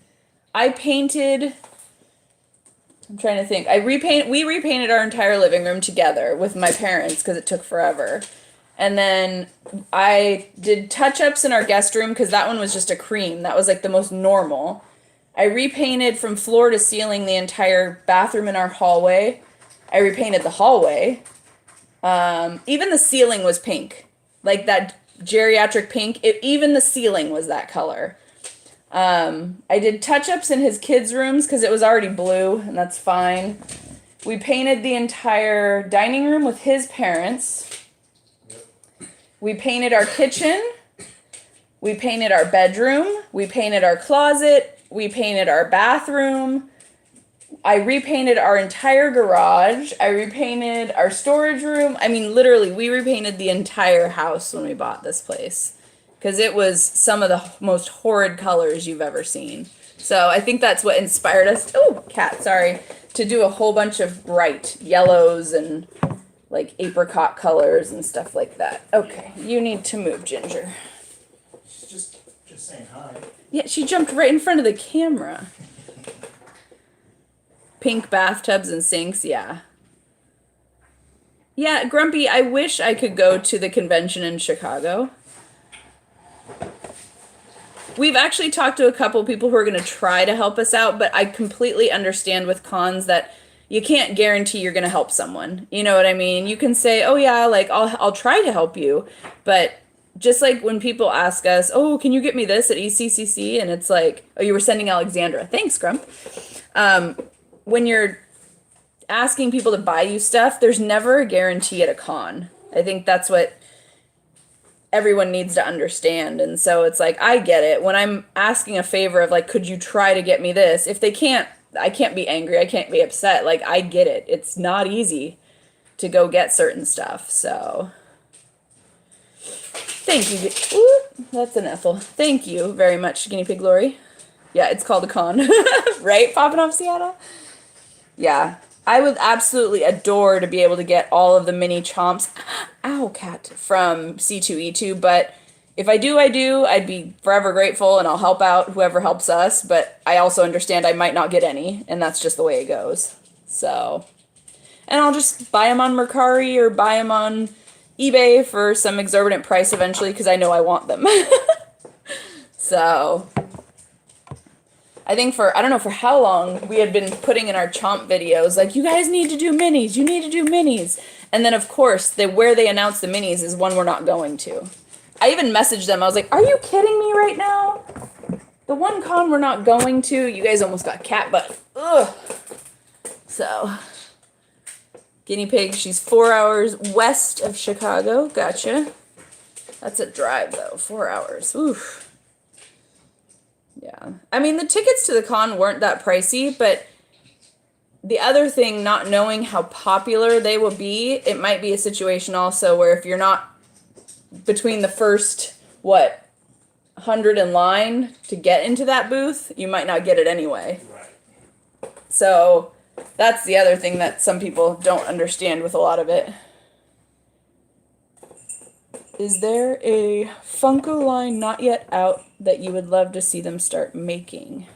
I painted... I'm trying to think. We repainted our entire living room together with my parents because it took forever. And then I did touch-ups in our guest room because that one was just a cream. That was like the most normal. I repainted from floor to ceiling the entire bathroom in our hallway. I repainted the hallway. Even the ceiling was pink. Like that geriatric pink. Even the ceiling was that color. I did touch-ups in his kids' rooms because it was already blue, and that's fine. We painted the entire dining room with his parents. We painted our kitchen, we painted our bedroom, we painted our closet, we painted our bathroom, I repainted our entire garage, I repainted our storage room. I mean, literally, we repainted the entire house when we bought this place. Because it was some of the most horrid colors you've ever seen. So I think that's what inspired us, to do a whole bunch of bright yellows and like apricot colors and stuff like that. Okay, you need to move, Ginger. She's just saying hi. Yeah, she jumped right in front of the camera. Pink bathtubs and sinks, yeah. Yeah, Grumpy, I wish I could go to the convention in Chicago. We've actually talked to a couple people who are going to try to help us out, but I completely understand with cons that you can't guarantee you're going to help someone. You know what I mean? You can say, "Oh yeah, like I'll try to help you," but just like when people ask us, "Oh, can you get me this at ECCC?" and it's like, "Oh, you were sending Alexandra." Thanks, Grump. When you're asking people to buy you stuff, there's never a guarantee at a con. I think that's what everyone needs to understand. And so it's like, I get it. When I'm asking a favor of like, could you try to get me this? If they can't, I can't be angry. I can't be upset. Like, I get it. It's not easy to go get certain stuff. So thank you. Ooh, that's an Ethel. Thank you very much, Guinea Pig Lori. Yeah, it's called a con, right? Popping off Seattle. Yeah. I would absolutely adore to be able to get all of the mini chomps, ow cat, from C2E2, but if I do, I do. I'd be forever grateful and I'll help out whoever helps us, but I also understand I might not get any, and that's just the way it goes. So, and I'll just buy them on Mercari or buy them on eBay for some exorbitant price eventually because I know I want them. So, I think I don't know for how long we had been putting in our chomp videos, like, you guys need to do minis, you need to do minis. And then, of course, where they announce the minis is one we're not going to. I even messaged them. I was like, are you kidding me right now? The one con we're not going to, you guys almost got cat butt. Ugh. So, Guinea Pig, she's 4 hours west of Chicago. Gotcha. That's a drive, though. 4 hours. Oof. Yeah. I mean, the tickets to the con weren't that pricey, but the other thing, not knowing how popular they will be, it might be a situation also where if you're not between the first, 100 in line to get into that booth, you might not get it anyway. Right. So that's the other thing that some people don't understand with a lot of it. Is there a Funko line not yet out that you would love to see them start making?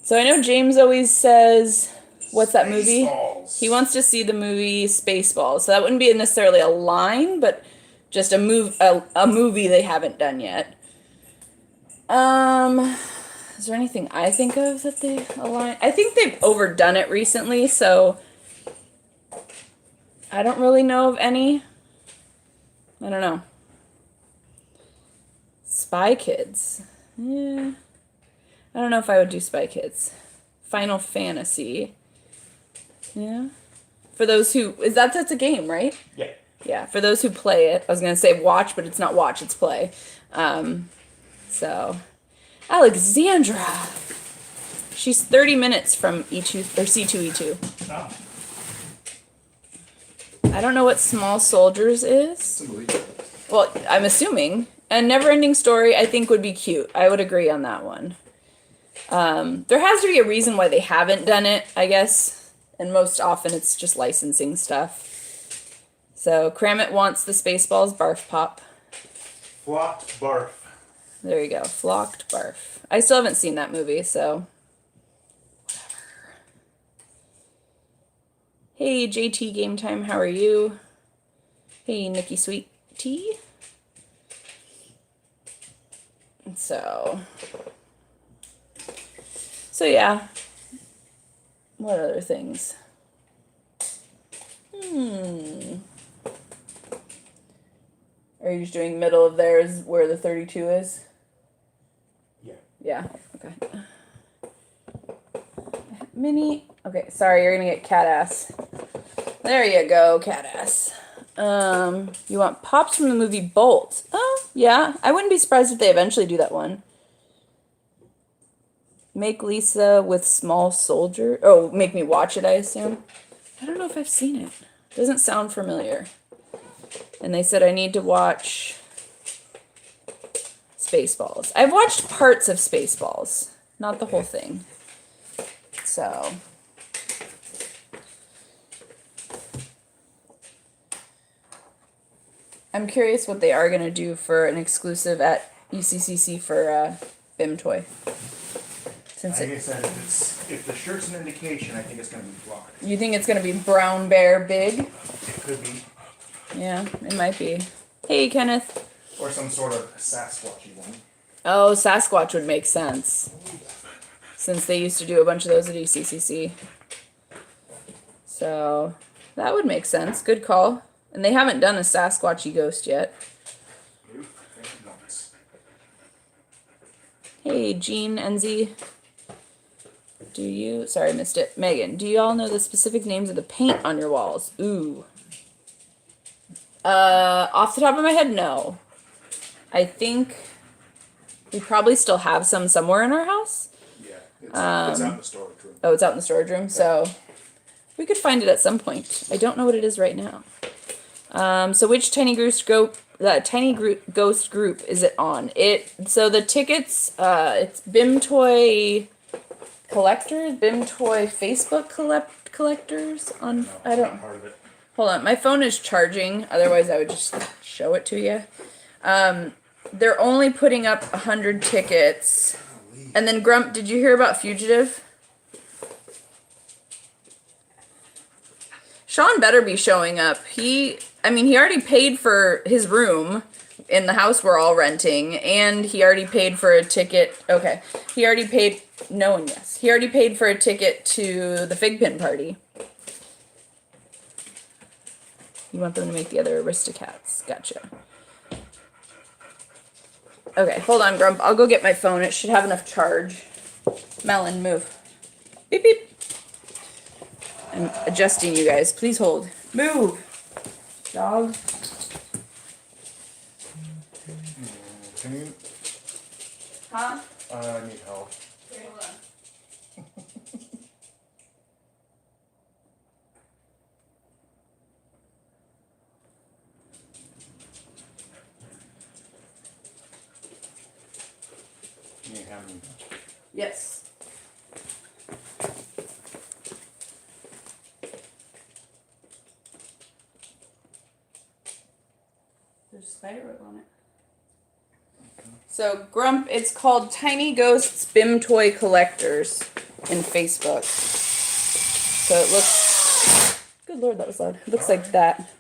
So I know James always says, what's that movie? Spaceballs. He wants to see the movie Spaceballs. So that wouldn't be necessarily a line, but just a movie they haven't done yet. Is there anything I think of that they align? I think they've overdone it recently, so I don't really know of any. I don't know. Spy Kids. Yeah. I don't know if I would do Spy Kids. Final Fantasy. Yeah. For those who... That's a game, right? Yeah. Yeah, for those who play it. I was going to say watch, but it's not watch, it's play. So... Alexandra! She's 30 minutes from E2, or C2E2. Oh. I don't know what Small Soldiers is. Well, I'm assuming. And Neverending Story, I think, would be cute. I would agree on that one. There has to be a reason why they haven't done it, I guess. And most often it's just licensing stuff. So, Kramit wants the Spaceballs Barf Pop. Flocked barf. There you go. Flocked Barf. I still haven't seen that movie, so... Hey, JT Game Time, how are you? Hey, Nikki Sweet Tea. So yeah. What other things? Are you just doing middle of theirs where the 32 is? Yeah. Yeah, okay. Mini. Okay, sorry, you're gonna get cat ass. There you go, cat ass. You want pops from the movie Bolt? Oh, yeah. I wouldn't be surprised if they eventually do that one. Make Lisa with Small Soldier. Oh, make me watch it, I assume. I don't know if I've seen it. Doesn't sound familiar. And they said I need to watch Spaceballs. I've watched parts of Spaceballs, not the whole thing. So... I'm curious what they are going to do for an exclusive at ECCC for BIM Toy. Since Like I said, if the shirt's an indication, I think it's gonna be black. you think it's gonna be brown bear big? It could be, Yeah, it might be. Hey, Kenneth. or some sort of Sasquatchy one. Oh, Sasquatch would make sense. Since they used to do a bunch of those at ECCC. So, that would make sense. Good call. And they haven't done a Sasquatchy ghost yet. Nope, I think not. Hey, Jean, NZ. Do you... Sorry, I missed it. Megan, do you all know the specific names of the paint on your walls? Ooh. Off the top of my head, no. I think we probably still have some somewhere in our house. Yeah, it's out in the storage room. Oh, it's out in the storage room, so we could find it at some point. I don't know what it is right now. So which Tiny Ghost group is it on? So the tickets, it's BIM Toy Collectors, BIM Toy Facebook collectors on. I don't. Part of it. Hold on, my phone is charging. Otherwise, I would just show it to you. They're only putting up 100 tickets. And then Grump, did you hear about Fugitive? Sean better be showing up. He already paid for his room in the house we're all renting, and he already paid for a ticket. Okay. He already paid, no and yes. He already paid for a ticket to the Fig Pin party. You want them to make the other Aristocats. Gotcha. Okay, hold on, Grump. I'll go get my phone. It should have enough charge. Melon, move. Beep, beep. I'm adjusting you guys. Please hold. Move. Dog. Can you? Huh? I need help. Okay, hold on. Can you hand me? Yes. There's a spiderweb on it. So Grump, it's called Tiny Ghosts BIM Toy Collectors in Facebook. So it looks, good lord, that was loud. It looks like that.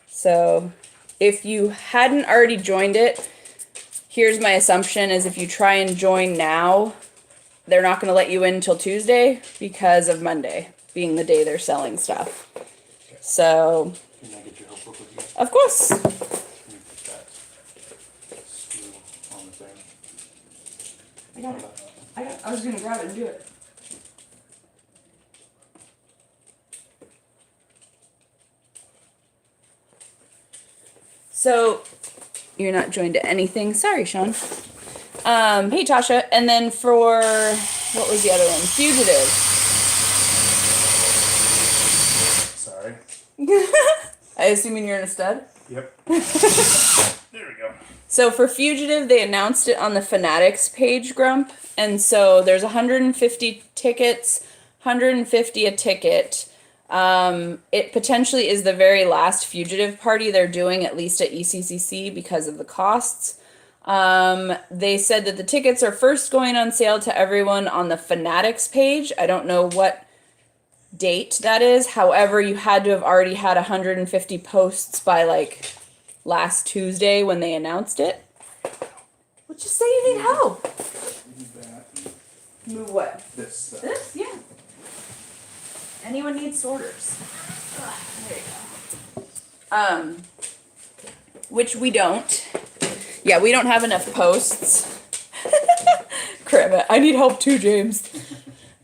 So if you hadn't already joined it, here's my assumption is if you try and join now, they're not going to let you in until Tuesday because of Monday being the day they're selling stuff. So, Can I get your help with you? of course. Can you put that screw on the thing? I got it. I was going to grab it and do it. So, you're not joined to anything. Sorry, Sean. Hey, Tasha. And then for, what was the other one? Fugitive. Sorry. I assuming you're in a stud? Yep. There we go. So for Fugitive, they announced it on the Fanatics page, Grump. And so there's 150 tickets, 150 a ticket. It potentially is the very last Fugitive party they're doing, at least at ECCC, because of the costs. They said that the tickets are first going on sale to everyone on the Fanatics page. I don't know what date that is. However, you had to have already had 150 posts by like last Tuesday when they announced it. Well, just say you need help. Move that. Move what? This. This? Yeah. Anyone needs sorters. There you go. Which we don't. Yeah, we don't have enough posts. Crap, I need help too, James.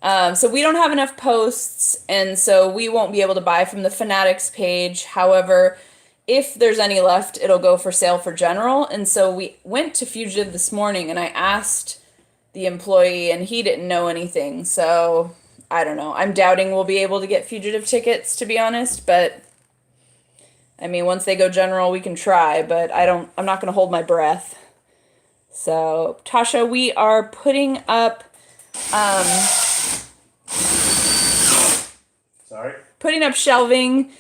So we don't have enough posts, and so we won't be able to buy from the Fanatics page. However, if there's any left, it'll go for sale for general. And so we went to Fugitive this morning, and I asked the employee, and he didn't know anything. So I don't know. I'm doubting we'll be able to get Fugitive tickets, to be honest. But I mean, once they go general, we can try. But I'm not going to hold my breath. So Tasha, we are putting up. Sorry. Putting up shelving.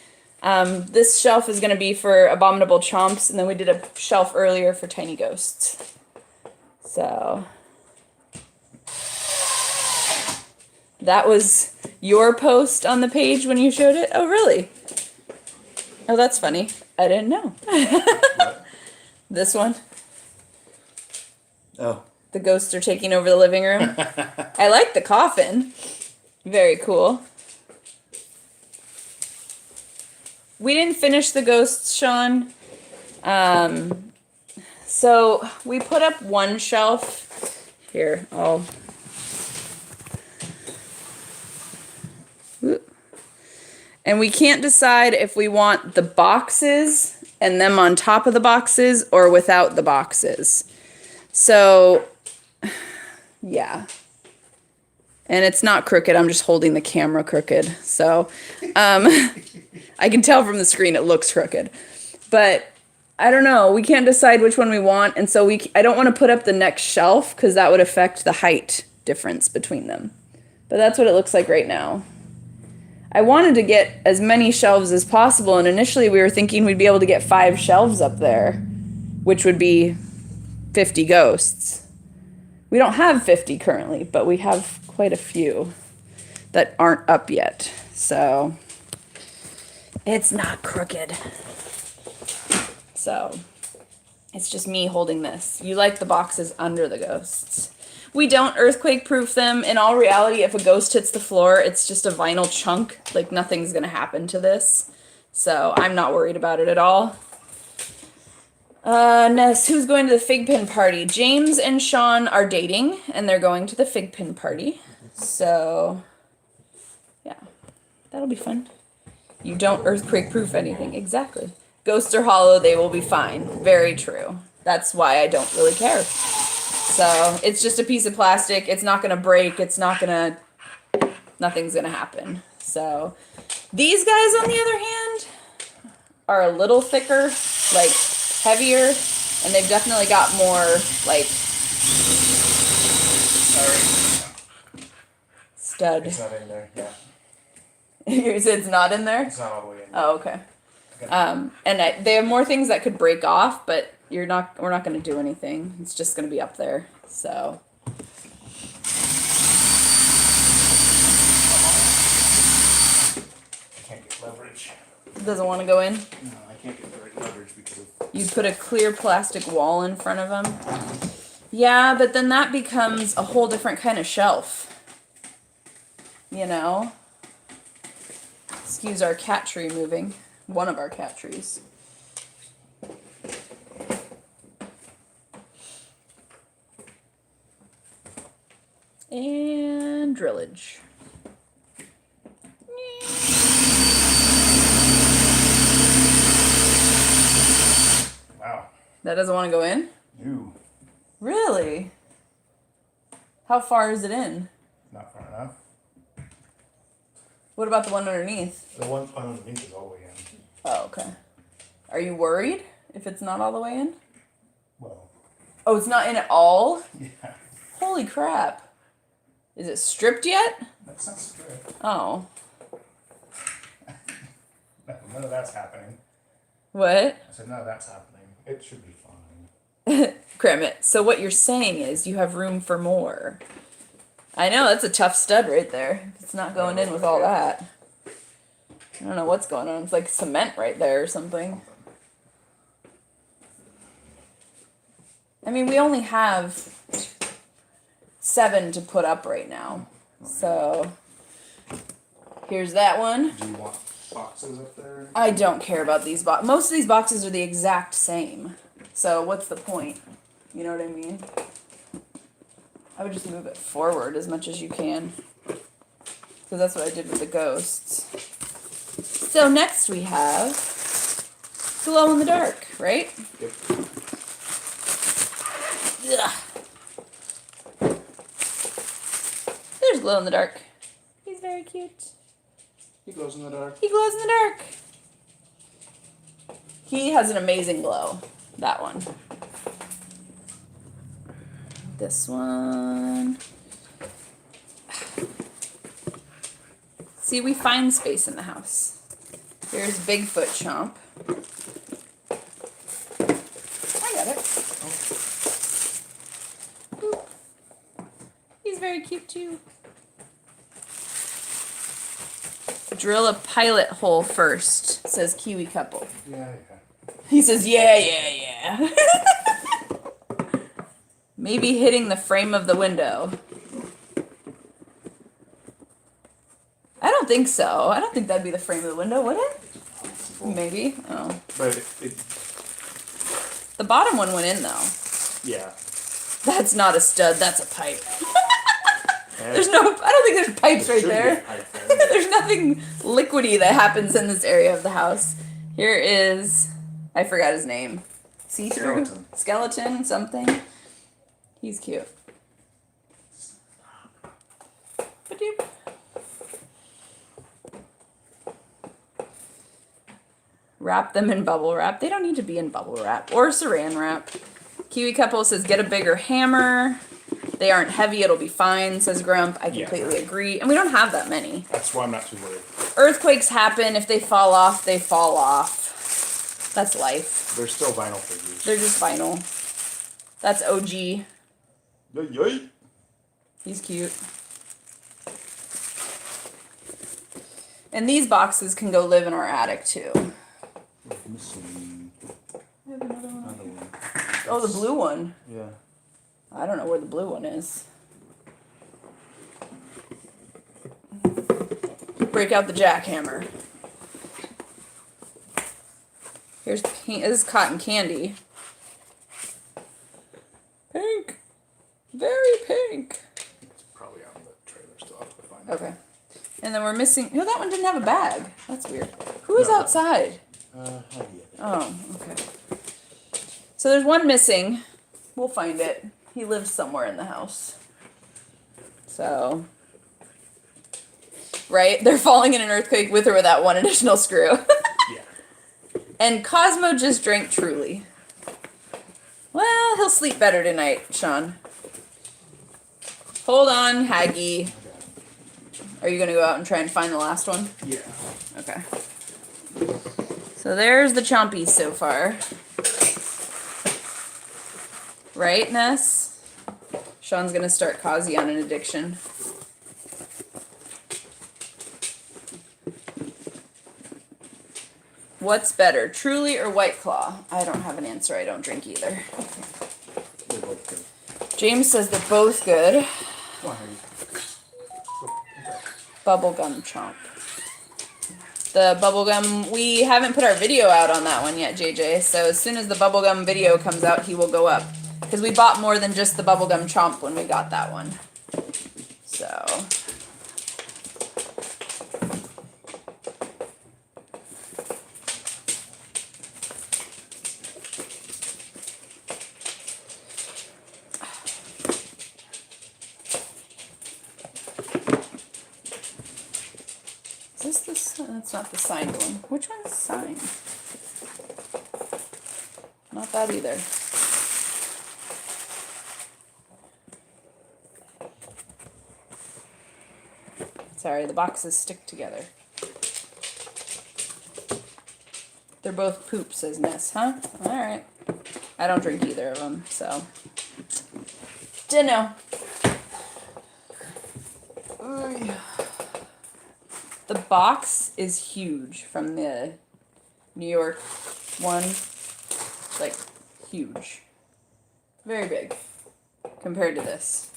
This shelf is going to be for Abominable Chomps, and then we did a shelf earlier for Tiny Ghosts. So, That was your post on the page when you showed it? Oh, really? Oh, that's funny. I didn't know. But This one. Oh, The ghosts are taking over the living room. I like the coffin. Very cool. We didn't finish the ghosts, Sean. So we put up one shelf. Here, I'll. And we can't decide if we want the boxes and them on top of the boxes or without the boxes. So, yeah. And it's not crooked. I'm just holding the camera crooked. So, I can tell from the screen it looks crooked. But I don't know. We can't decide which one we want. And so I don't want to put up the next shelf because that would affect the height difference between them. But that's what it looks like right now. I wanted to get as many shelves as possible. And initially we were thinking we'd be able to get 5 shelves up there, which would be 50 ghosts. We don't have 50 currently, but we have quite a few that aren't up yet. So it's not crooked. So it's just me holding this. You like the boxes under the ghosts. We don't earthquake proof them. In all reality, if a ghost hits the floor, it's just a vinyl chunk. Like nothing's gonna happen to this. So I'm not worried about it at all. Ness, who's going to the fig pin party? James and Sean are dating, and they're going to the fig pin party. So, yeah, that'll be fun. You don't earthquake proof anything. Exactly. Ghosts are hollow, they will be fine. Very true. That's why I don't really care. So, it's just a piece of plastic. It's not going to break. Nothing's going to happen. So, these guys, on the other hand, are a little thicker, like heavier, and they've definitely got more, like, sorry, stud. it's not in there. Yeah, You said it's not in there? it's not all the way in. Oh, okay. And they have more things that could break off, but we're not going to do anything. It's just going to be up there. So. I can't get leverage. Doesn't want to go in. No, I can't get the right leverage because of. You put a clear plastic wall in front of them. Yeah, but then that becomes a whole different kind of shelf. You know? Excuse our cat tree moving. One of our cat trees. And drillage. Wow. That doesn't want to go in? You. Really? How far is it in? Not far enough. What about the one underneath? The one underneath is all the way in. Oh, okay. Are you worried if it's not all the way in? Well, Oh, it's not in at all? yeah. Holy crap. Is it stripped yet? That's not strict. Oh. No, none of that's happening. What? I said none of that's happening. It should be fine. Cram So what you're saying is you have room for more. I know, that's a tough stud right there. It's not going in with all that. I don't know what's going on. It's like cement right there or something. I mean, we only have 7 to put up right now. So, here's that one. Do you want boxes up there? I don't care about these boxes. Most of these boxes are the exact same. So, what's the point? You know what I mean? I would just move it forward as much as you can. Because that's what I did with the ghosts. So, next we have glow in the dark, right? Yep. Ugh. There's glow in the dark. He's very cute. He glows in the dark. He glows in the dark. He has an amazing glow. That one. This one. See, we find space in the house. Here's Bigfoot Chomp. I got it. Boop. He's very cute too. drill a pilot hole first, says Kiwi Couple. Yeah. He says, yeah. Maybe hitting the frame of the window. I don't think so. I don't think that'd be the frame of the window, would it? Maybe. Oh. But The bottom one went in, though. yeah. That's not a stud, that's a pipe. And There's no, I don't think there's pipes there right should be a there. pipe there. There's nothing liquidy that happens in this area of the house. Here is, I forgot his name. See-through? Skeleton something. He's cute. Ba-doop. Wrap them in bubble wrap. They don't need to be in bubble wrap or saran wrap. Kiwi Couple says get a bigger hammer. They aren't heavy, it'll be fine, says Grump. I completely agree. And we don't have that many. That's why I'm not too worried. Earthquakes happen. If they fall off, they fall off. That's life. They're still vinyl figures. They're just vinyl. That's OG. Yay. He's cute. And these boxes can go live in our attic too. Missing I have another one. another one. Oh, the blue one. Yeah. I don't know where the blue one is. Break out the jackhammer. Here's pink. This is cotton candy. Pink. Very pink. It's probably out in the trailer still. I'll have to find it. Okay. And then we're missing. No, that one didn't have a bag. That's weird. Who is No. outside? Heidi. Oh, okay. So there's one missing. We'll find it. He lives somewhere in the house. So. Right? They're falling in an earthquake with or without one additional screw. Yeah. And Cosmo just drank Truly. Well, he'll sleep better tonight, Sean. Hold on, Haggy. Are you going to go out and try and find the last one? Yeah. Okay. So there's the chompies so far. Right, Ness? Sean's going to start Kazi on an addiction. What's better, Truly or White Claw? I don't have an answer. I don't drink either. They're both good. James says they're both good. Come on, Heidi. Bubblegum chomp. The bubblegum, we haven't put our video out on that one yet, JJ. So as soon as the bubblegum video comes out, he will go up. Because we bought more than just the bubblegum chomp when we got that one. So. Is this the, that's not the signed one. Which one's signed? Not that either. Sorry, the boxes stick together. They're both poop, says Ness, huh? Alright. I don't drink either of them, so. Didn't know. The box is huge from the New York one. Like, huge. Very big. Compared to this.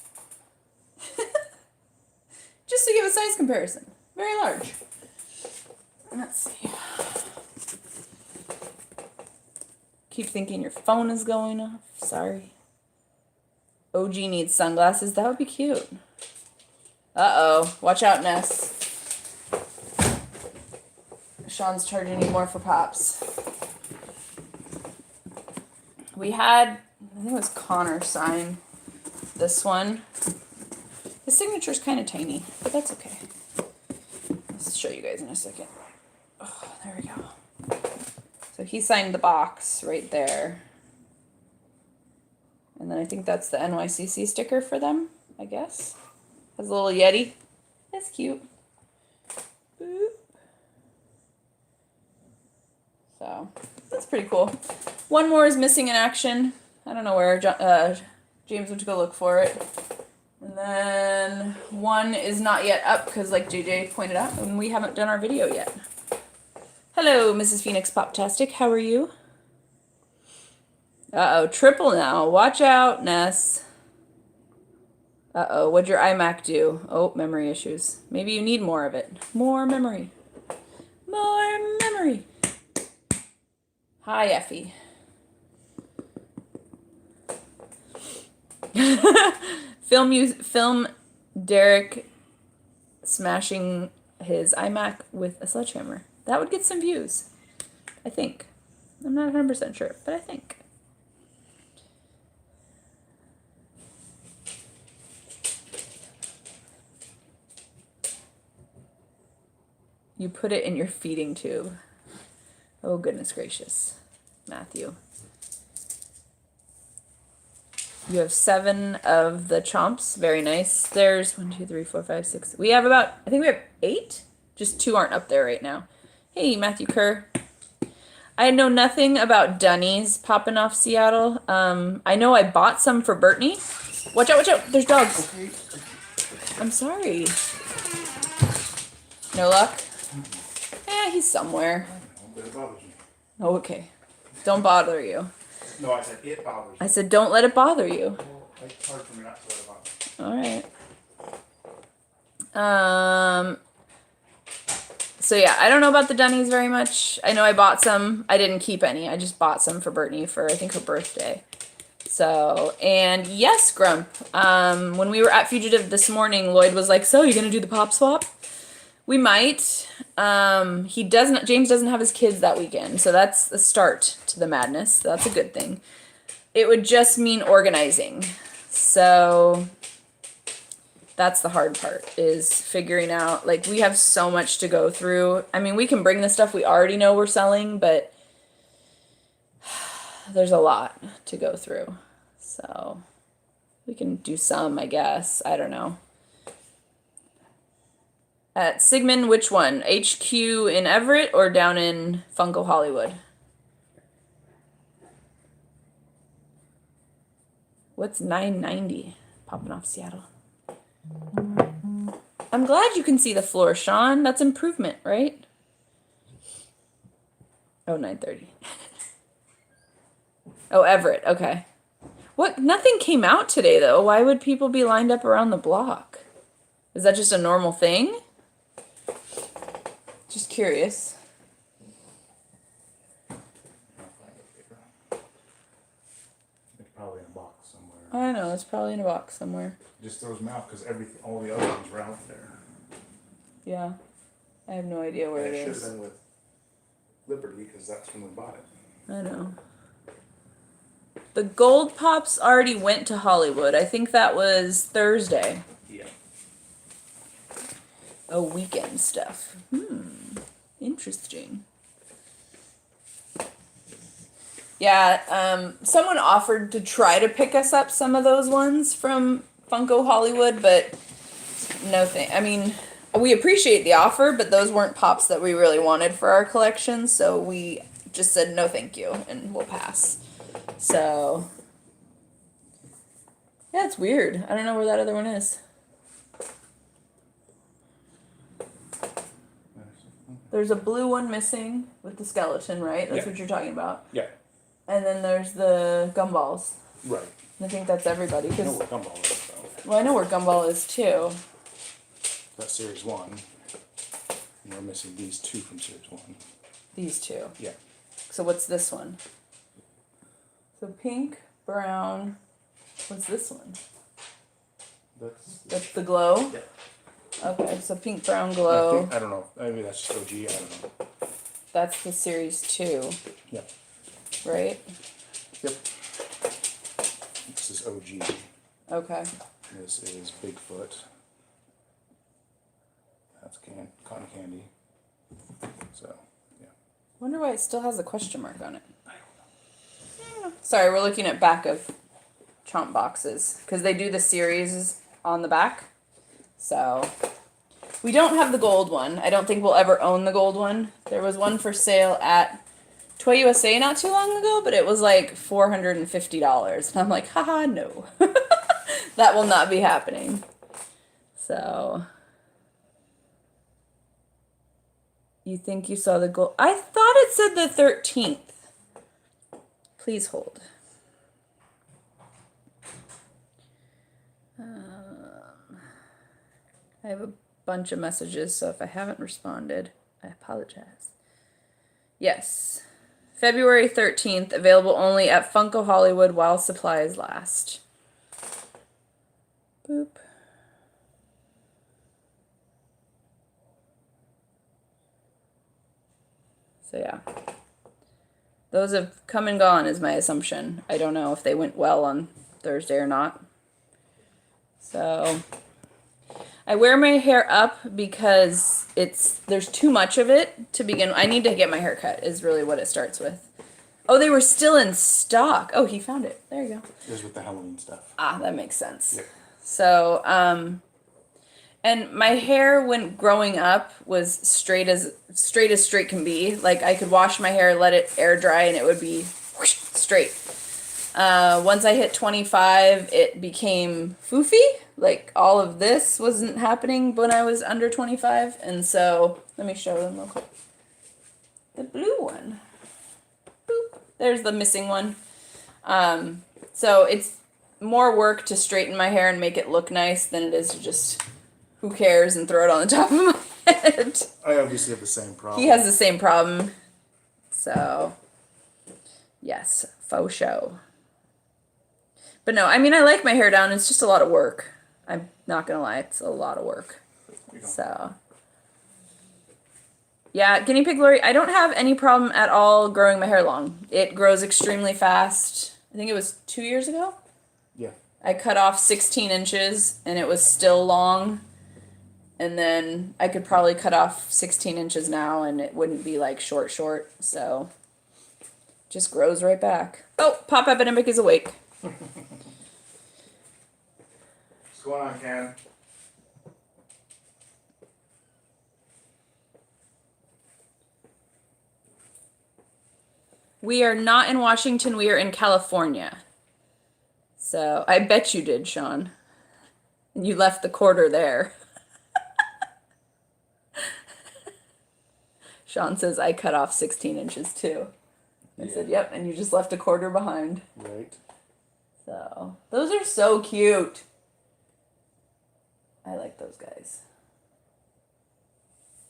Just to give a size comparison. Very large. Let's see. Keep thinking your phone is going off. Sorry. OG needs sunglasses. That would be cute. Uh-oh. Watch out, Ness. Sean's charging you more for pops. We had, I think it was Connor sign this one. His signature's kind of tiny, but that's okay. Let's show you guys in a second. Oh, there we go. So he signed the box right there. And then I think that's the NYCC sticker for them, I guess. Has a little Yeti. That's cute. Boop. So, that's pretty cool. One more is missing in action. I don't know where. James went to go look for it. And then one is not yet up because, like JJ pointed out, and we haven't done our video yet. Hello, Mrs. Phoenix Poptastic. How are you? Uh-oh, triple now. Watch out, Ness. Uh-oh, what'd your iMac do? Oh, memory issues. Maybe you need more of it. More memory. More memory. Hi, Effie. Film Derek smashing his iMac with a sledgehammer. That would get some views. I think. I'm not 100% sure, but I think. You put it in your feeding tube. Oh, goodness gracious. Matthew. You have 7 of the chomps. Very nice. There's 1, 2, 3, 4, 5, 6. We have about, I think we have 8. Just 2 aren't up there right now. Hey, Matthew Kerr. I know nothing about Dunnies popping off Seattle. I know I bought some for Brittany. Watch out, watch out. There's dogs. Okay. I'm sorry. No luck? He's somewhere. But it bothers you. Oh, okay. Don't bother you. No, I said it bothers you. I said don't let it bother you. Well, it's hard for me not to let it bother All right. So yeah, I don't know about the Dunnies very much. I know I bought some. I didn't keep any. I just bought some for Brittany for, I think, her birthday. So, and yes, Grump. When we were at Fugitive this morning, Lloyd was like, so you're going to do the pop swap? We might. James doesn't have his kids that weekend, so that's a start to the madness. That's a good thing. It would just mean organizing. So that's the hard part, is figuring out, like, we have so much to go through. I mean, we can bring the stuff we already know we're selling, but there's a lot to go through. So we can do some, I guess. I don't know. At Sigmund, which one? HQ in Everett or down in Funko Hollywood? What's 990 popping off Seattle? I'm glad you can see the floor, Sean. That's improvement, right? Oh, 930. Oh, Everett. Okay. What? Nothing came out today, though. Why would people be lined up around the block? Is that just a normal thing? Just curious. It's probably in a box somewhere. I know, it's probably in a box somewhere. Just throws them out because all the other ones were out there. Yeah. I have no idea where And it it should is. have been with Liberty because that's when we bought it. I know. The gold pops already went to Hollywood. I think that was Thursday. Yeah. Oh, weekend stuff. Interesting. Yeah, someone offered to try to pick us up some of those ones from Funko Hollywood, but no thing. I mean, we appreciate the offer, but those weren't pops that we really wanted for our collection, so we just said no thank you, and we'll pass. So, yeah, it's weird. I don't know where that other one is. There's a blue one missing with the skeleton, right? That's Yeah. what you're talking about. Yeah. And then there's the gumballs. Right. And I think that's everybody. I know 'Cause, where Gumball is though. well, I know where Gumball is too. That's Series 1. And we're missing these 2 from Series 1. These two. Yeah. So what's this one? So pink, brown. What's this one? That's the glow? Yeah. Okay, so pink, brown, I glow. don't know. Maybe that's just OG. I don't know. That's the series 2, Yeah. right? Yep. This is OG. Okay. This is Bigfoot. That's cotton candy. So, yeah. Wonder why it still has a question mark on it. Sorry, we're looking at back of chomp boxes because they do the series on the back. So we don't have the gold one. I don't think we'll ever own the gold one. There was one for sale at Toy USA not too long ago, but it was like $450. And I'm like, haha, no. That will not be happening. So, you think you saw the goal? I thought it said the 13th. Please hold. I have a bunch of messages, so if I haven't responded, I apologize. Yes. February 13th, available only at Funko Hollywood while supplies last. Boop. So yeah. Those have come and gone is my assumption. I don't know if they went well on Thursday or not. So I wear my hair up because there's too much of it to begin. I need to get my hair cut is really what it starts with. Oh, they were still in stock. Oh, he found it. There you go. It was with the Halloween stuff. Ah, that makes sense. Yep. So, and my hair when growing up was straight as straight can be. Like I could wash my hair, let it air dry, and it would be whoosh, straight. Once I hit 25, it became foofy. Like all of this wasn't happening when I was under 25, and so let me show them real quick. The blue one. Boop. There's the missing one. So it's more work to straighten my hair and make it look nice than it is to just who cares and throw it on the top of my head. I obviously have the same problem. He has the same problem. So, yes, faux show. But no, I mean, I like my hair down. It's just a lot of work. I'm not going to lie. It's a lot of work. So, yeah, Guinea Pig Lori, I don't have any problem at all growing my hair long. It grows extremely fast. I think it was 2 years ago. Yeah. I cut off 16 inches and it was still long. And then I could probably cut off 16 inches now and it wouldn't be like short. So just grows right back. Oh, Pop Epidemic is awake. What's going on, Ken? We are not in Washington. We are in California. So I bet you did, Sean. And you left the quarter there. Sean says, I cut off 16 inches too. I said, yep, and you just left a quarter behind. Right. So, those are so cute. I like those guys.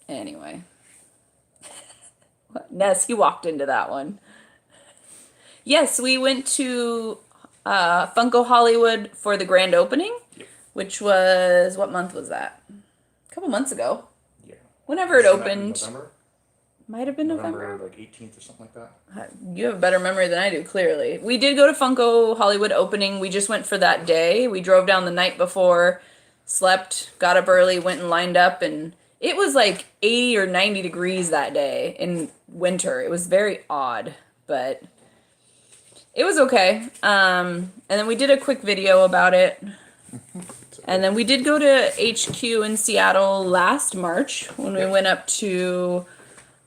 Anyway. Ness, he walked into that one. Yes, we went to Funko Hollywood for the grand opening, which was, what month was that? A couple months ago. Yeah. Whenever it opened. November? Might have been November. Like 18th or something like that. You have a better memory than I do, clearly. We did go to Funko Hollywood opening. We just went for that day. We drove down the night before, slept, got up early, went and lined up, and it was like 80 or 90 degrees that day in winter. It was very odd, but it was okay. And then we did a quick video about it. And then we did go to HQ in Seattle last March when we went up to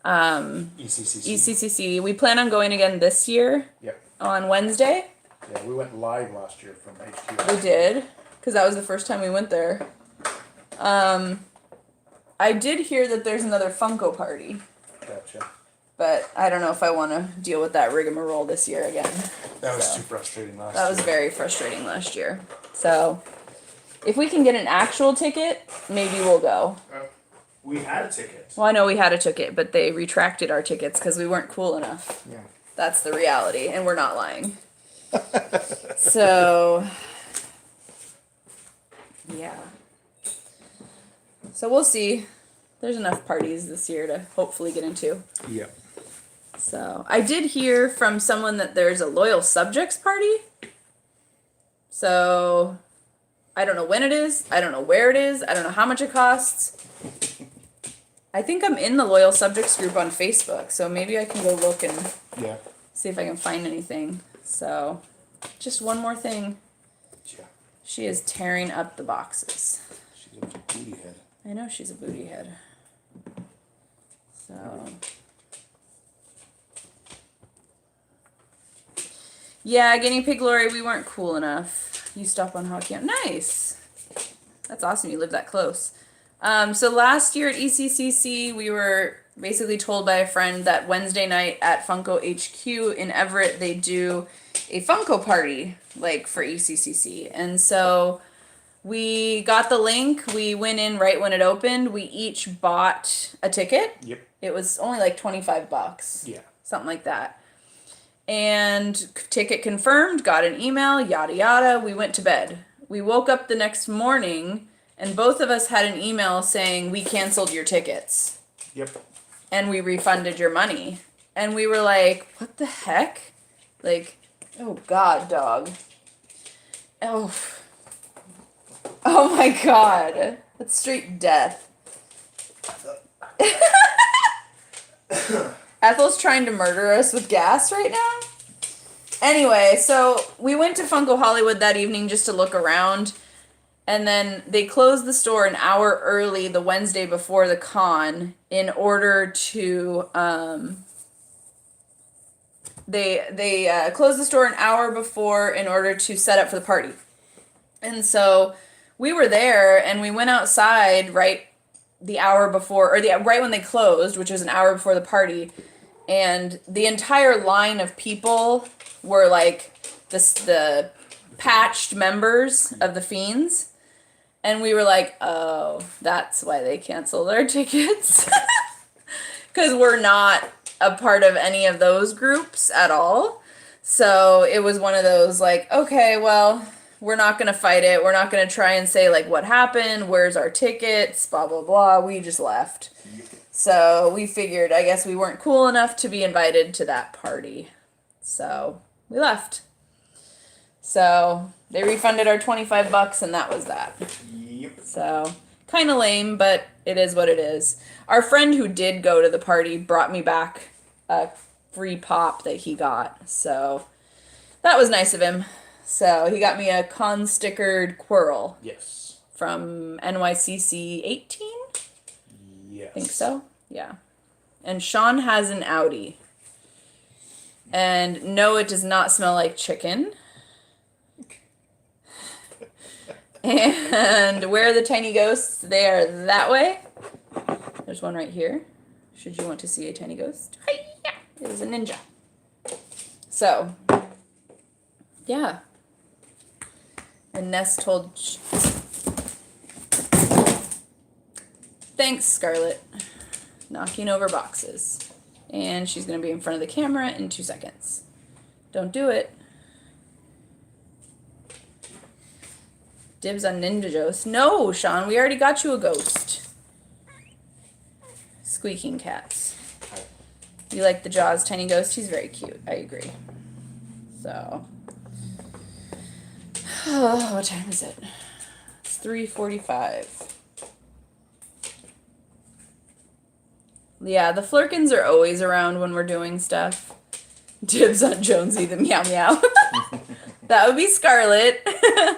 ECCC. We plan on going again this year. Yep. On Wednesday. Yeah, we went live last year from HQ. We did, because that was the first time we went there. I did hear that there's another Funko party, Gotcha. but I don't know if I want to deal with that rigmarole this year again. That was too frustrating last year. That was very frustrating last year. So, if we can get an actual ticket, maybe we'll go. We had a ticket. Well, I know we had a ticket, but they retracted our tickets because we weren't cool enough. Yeah. That's the reality, and we're not lying. So, yeah. So we'll see. There's enough parties this year to hopefully get into. Yeah. So, I did hear from someone that there's a Loyal Subjects party. So, I don't know when it is. I don't know where it is. I don't know how much it costs. I think I'm in the Loyal Subjects group on Facebook, so maybe I can go look and see if I can find anything. So, just one more thing. Yeah. She is tearing up the boxes. She's a booty head. I know she's a booty head. So. Yeah, Guinea Pig Lori, we weren't cool enough. You stop on hockey. Nice. That's awesome. You live that close. So last year at ECCC, we were basically told by a friend that Wednesday night at Funko HQ in Everett, they do a Funko party, like for ECCC. And so we got the link. We went in right when it opened. We each bought a ticket. Yep. It was only like $25. Yeah. Something like that. And ticket confirmed, got an email, yada yada. We went to bed. We woke up the next morning and both of us had an email saying we canceled your tickets Yep. and we refunded your money. And we were like, what the heck? Like, oh God, dog. Oh. Oh my God. That's straight death. Ethel's trying to murder us with gas right now. Anyway, so we went to Funko Hollywood that evening just to look around. And then they closed the store an hour early the Wednesday before the con in order to they closed the store an hour before in order to set up for the party. And so we were there and we went outside right the hour before, or right when they closed, which was an hour before the party, and the entire line of people were like the patched members of the Fiends, and we were like, oh, that's why they canceled our tickets, because we're not a part of any of those groups at all. So it was one of those like, okay, well, we're not going to fight it. We're not going to try and say, like, what happened? Where's our tickets? Blah, blah, blah. We just left. So we figured, I guess we weren't cool enough to be invited to that party. So we left. So they refunded our $25 and that was that. Yep. So kind of lame, but it is what it is. Our friend who did go to the party brought me back a free pop that he got. So that was nice of him. So he got me a con stickered Quirrell Yes. from NYCC 18? Yes. I think so. Yeah. And Sean has an Audi. And no, it does not smell like chicken. And where are the tiny ghosts? They are that way. There's one right here. Should you want to see a tiny ghost? Hi-ya! It is a ninja. So, yeah. And Ness told... Thanks, Scarlett. Knocking over boxes. And she's going to be in front of the camera in 2 seconds. Don't do it. Dibs on Ninja Ghost. No, Sean, we already got you a ghost. Squeaking cats. You like the Jaws tiny ghost? He's very cute. I agree. So... Oh, what time is it? It's 3:45. Yeah, the Flurkins are always around when we're doing stuff. Dibs on Jonesy the meow meow. That would be Scarlet.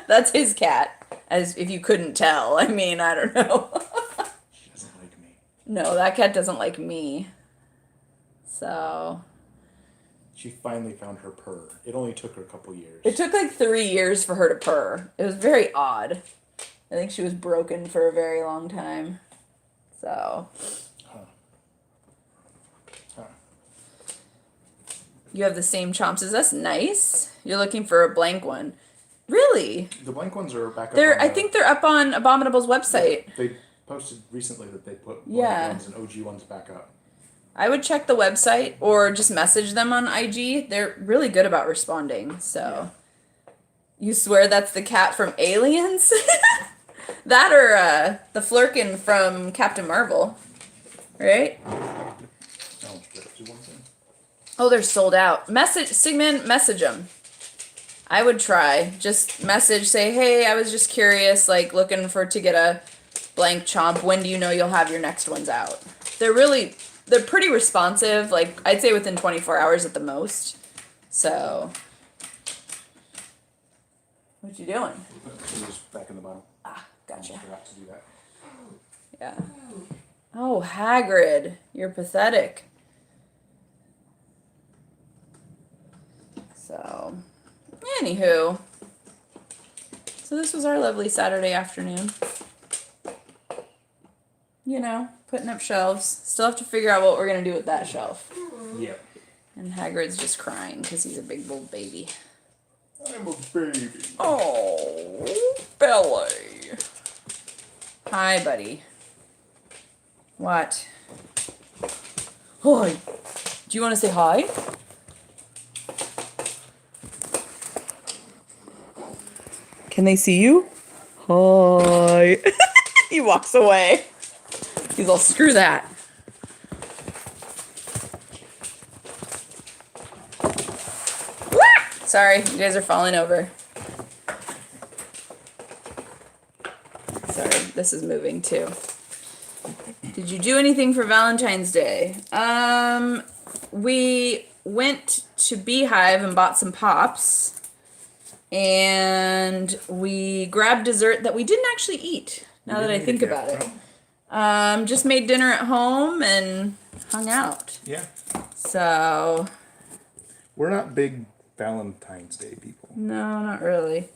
That's his cat. As if you couldn't tell. I mean, I don't know. She doesn't like me. No, that cat doesn't like me. So... She finally found her purr. It only took her a couple years. It took like 3 years for her to purr. It was very odd. I think she was broken for a very long time. So... You have the same chomps as us? Nice. You're looking for a blank one. Really? The blank ones are back up. I think they're up on Abominable's website. They posted recently that they put Yeah. blank ones and OG ones back up. I would check the website or just message them on IG. They're really good about responding. So, You swear that's the cat from Aliens? That or the Flurkin from Captain Marvel, right? Oh, do one thing. Oh, they're sold out. Sigmund, message them. I would try. Just message, say, hey, I was just curious, like looking to get a blank chomp. When do you know you'll have your next ones out? They're pretty responsive. Like I'd say within 24 hours at the most. So, what you doing? It was back in the bottom. Ah, gotcha. I forgot to do that. Yeah. Oh, Hagrid, you're pathetic. So, anywho, So this was our lovely Saturday afternoon. You know, putting up shelves. Still have to figure out what we're gonna do with that shelf. Yep. And Hagrid's just crying because he's a big bold baby. I'm a baby. Oh, Belly. Hi, buddy. What? Hi. Do you want to say hi? Can they see you? Hi. He walks away. He's all, screw that. Wah! Sorry, you guys are falling over. Sorry, this is moving too. Did you do anything for Valentine's Day? We went to Beehive and bought some pops. And we grabbed dessert that we didn't actually eat, now that I think about it. Just made dinner at home and hung out. Yeah. So, We're not big Valentine's Day people. no, not really.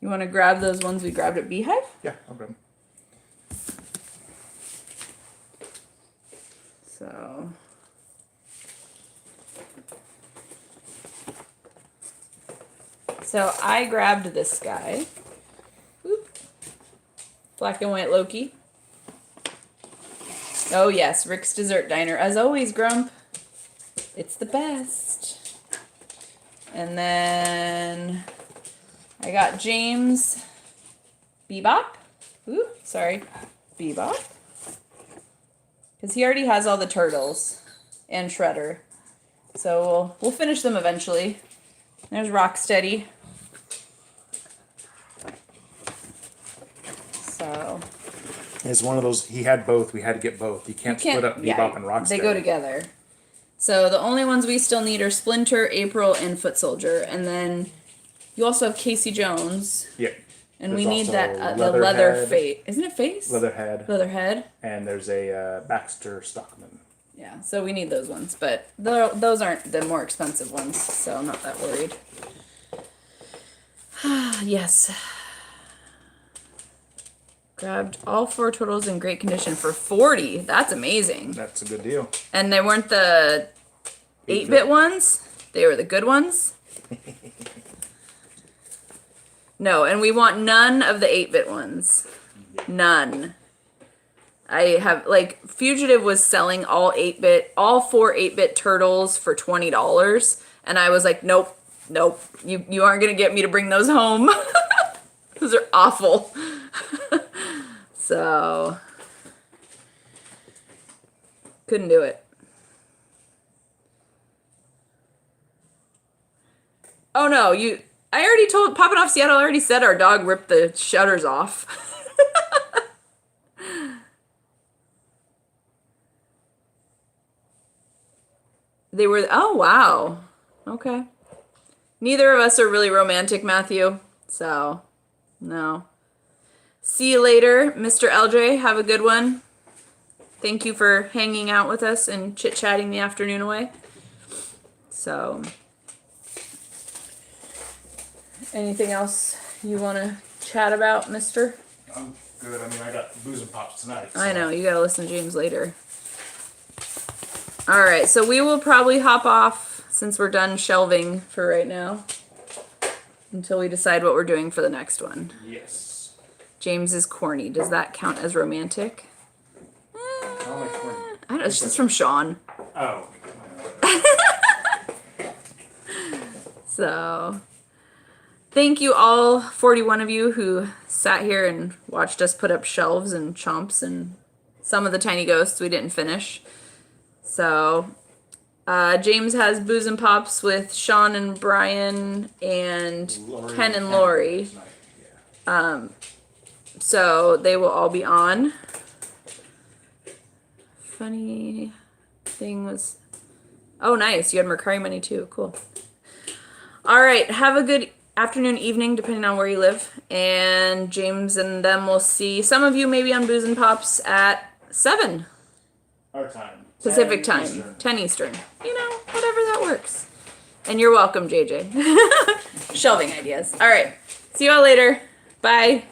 You want to grab those ones we grabbed at Beehive? Yeah, I'll grab them. So, I grabbed this guy. Oop. Black and white Loki. Oh yes, Rick's Dessert Diner. As always, Grump. It's the best. And then I got James Bebop. Ooh, sorry. Bebop. Because he already has all the turtles and Shredder. So we'll finish them eventually. There's Rocksteady. So It's one of those, he had both, we had to get both. You can't split up Bebop and Rocksteady. They go together. So the only ones we still need are Splinter, April, and Foot Soldier. And then you also have Casey Jones. Yep. And There's we need also that, the leather Leatherhead. face. Isn't it face? Leatherhead. Leatherhead. And there's a Baxter Stockman. Yeah, so we need those ones. But those aren't the more expensive ones, so I'm not that worried. Yes. Grabbed all 4 turtles in great condition for $40. That's amazing. That's a good deal. And they weren't the 8-bit ones. They were the good ones. No, and we want none of the 8-bit ones. None. I have, like, Fugitive was selling all 4 8-bit turtles for $20. And I was like, nope. You aren't going to get me to bring those home. Those are awful. So, couldn't do it. Oh no, I already told Poppin' Off Seattle, I already said our dog ripped the shutters off. They were, oh wow. Okay. Neither of us are really romantic, Matthew. So, no. See you later, Mr. LJ. Have a good one. Thank you for hanging out with us and chit-chatting the afternoon away. So, anything else you want to chat about, mister? I'm good. I mean, I got booze and pops tonight. So. I know. You got to listen to James later. All right. So, we will probably hop off since we're done shelving for right now until we decide what we're doing for the next one. Yes. James is corny. Does that count as romantic? I don't like corny. I don't know. It's just from Sean. Oh. So, thank you all, 41 of you who sat here and watched us put up shelves and chomps and some of the tiny ghosts we didn't finish. So, James has Booze and Pops with Sean and Brian and Ken and Lori. So they will all be on. Funny thing was, oh nice, you had Mercari money too, cool. All right, have a good afternoon, evening, depending on where you live. And James and them will see some of you maybe on Booze and Pops at 7 Our time. Pacific 10 time, Eastern. 10 Eastern. You know, whatever that works. And you're welcome, JJ. Shelving ideas. All right, see you all later. Bye.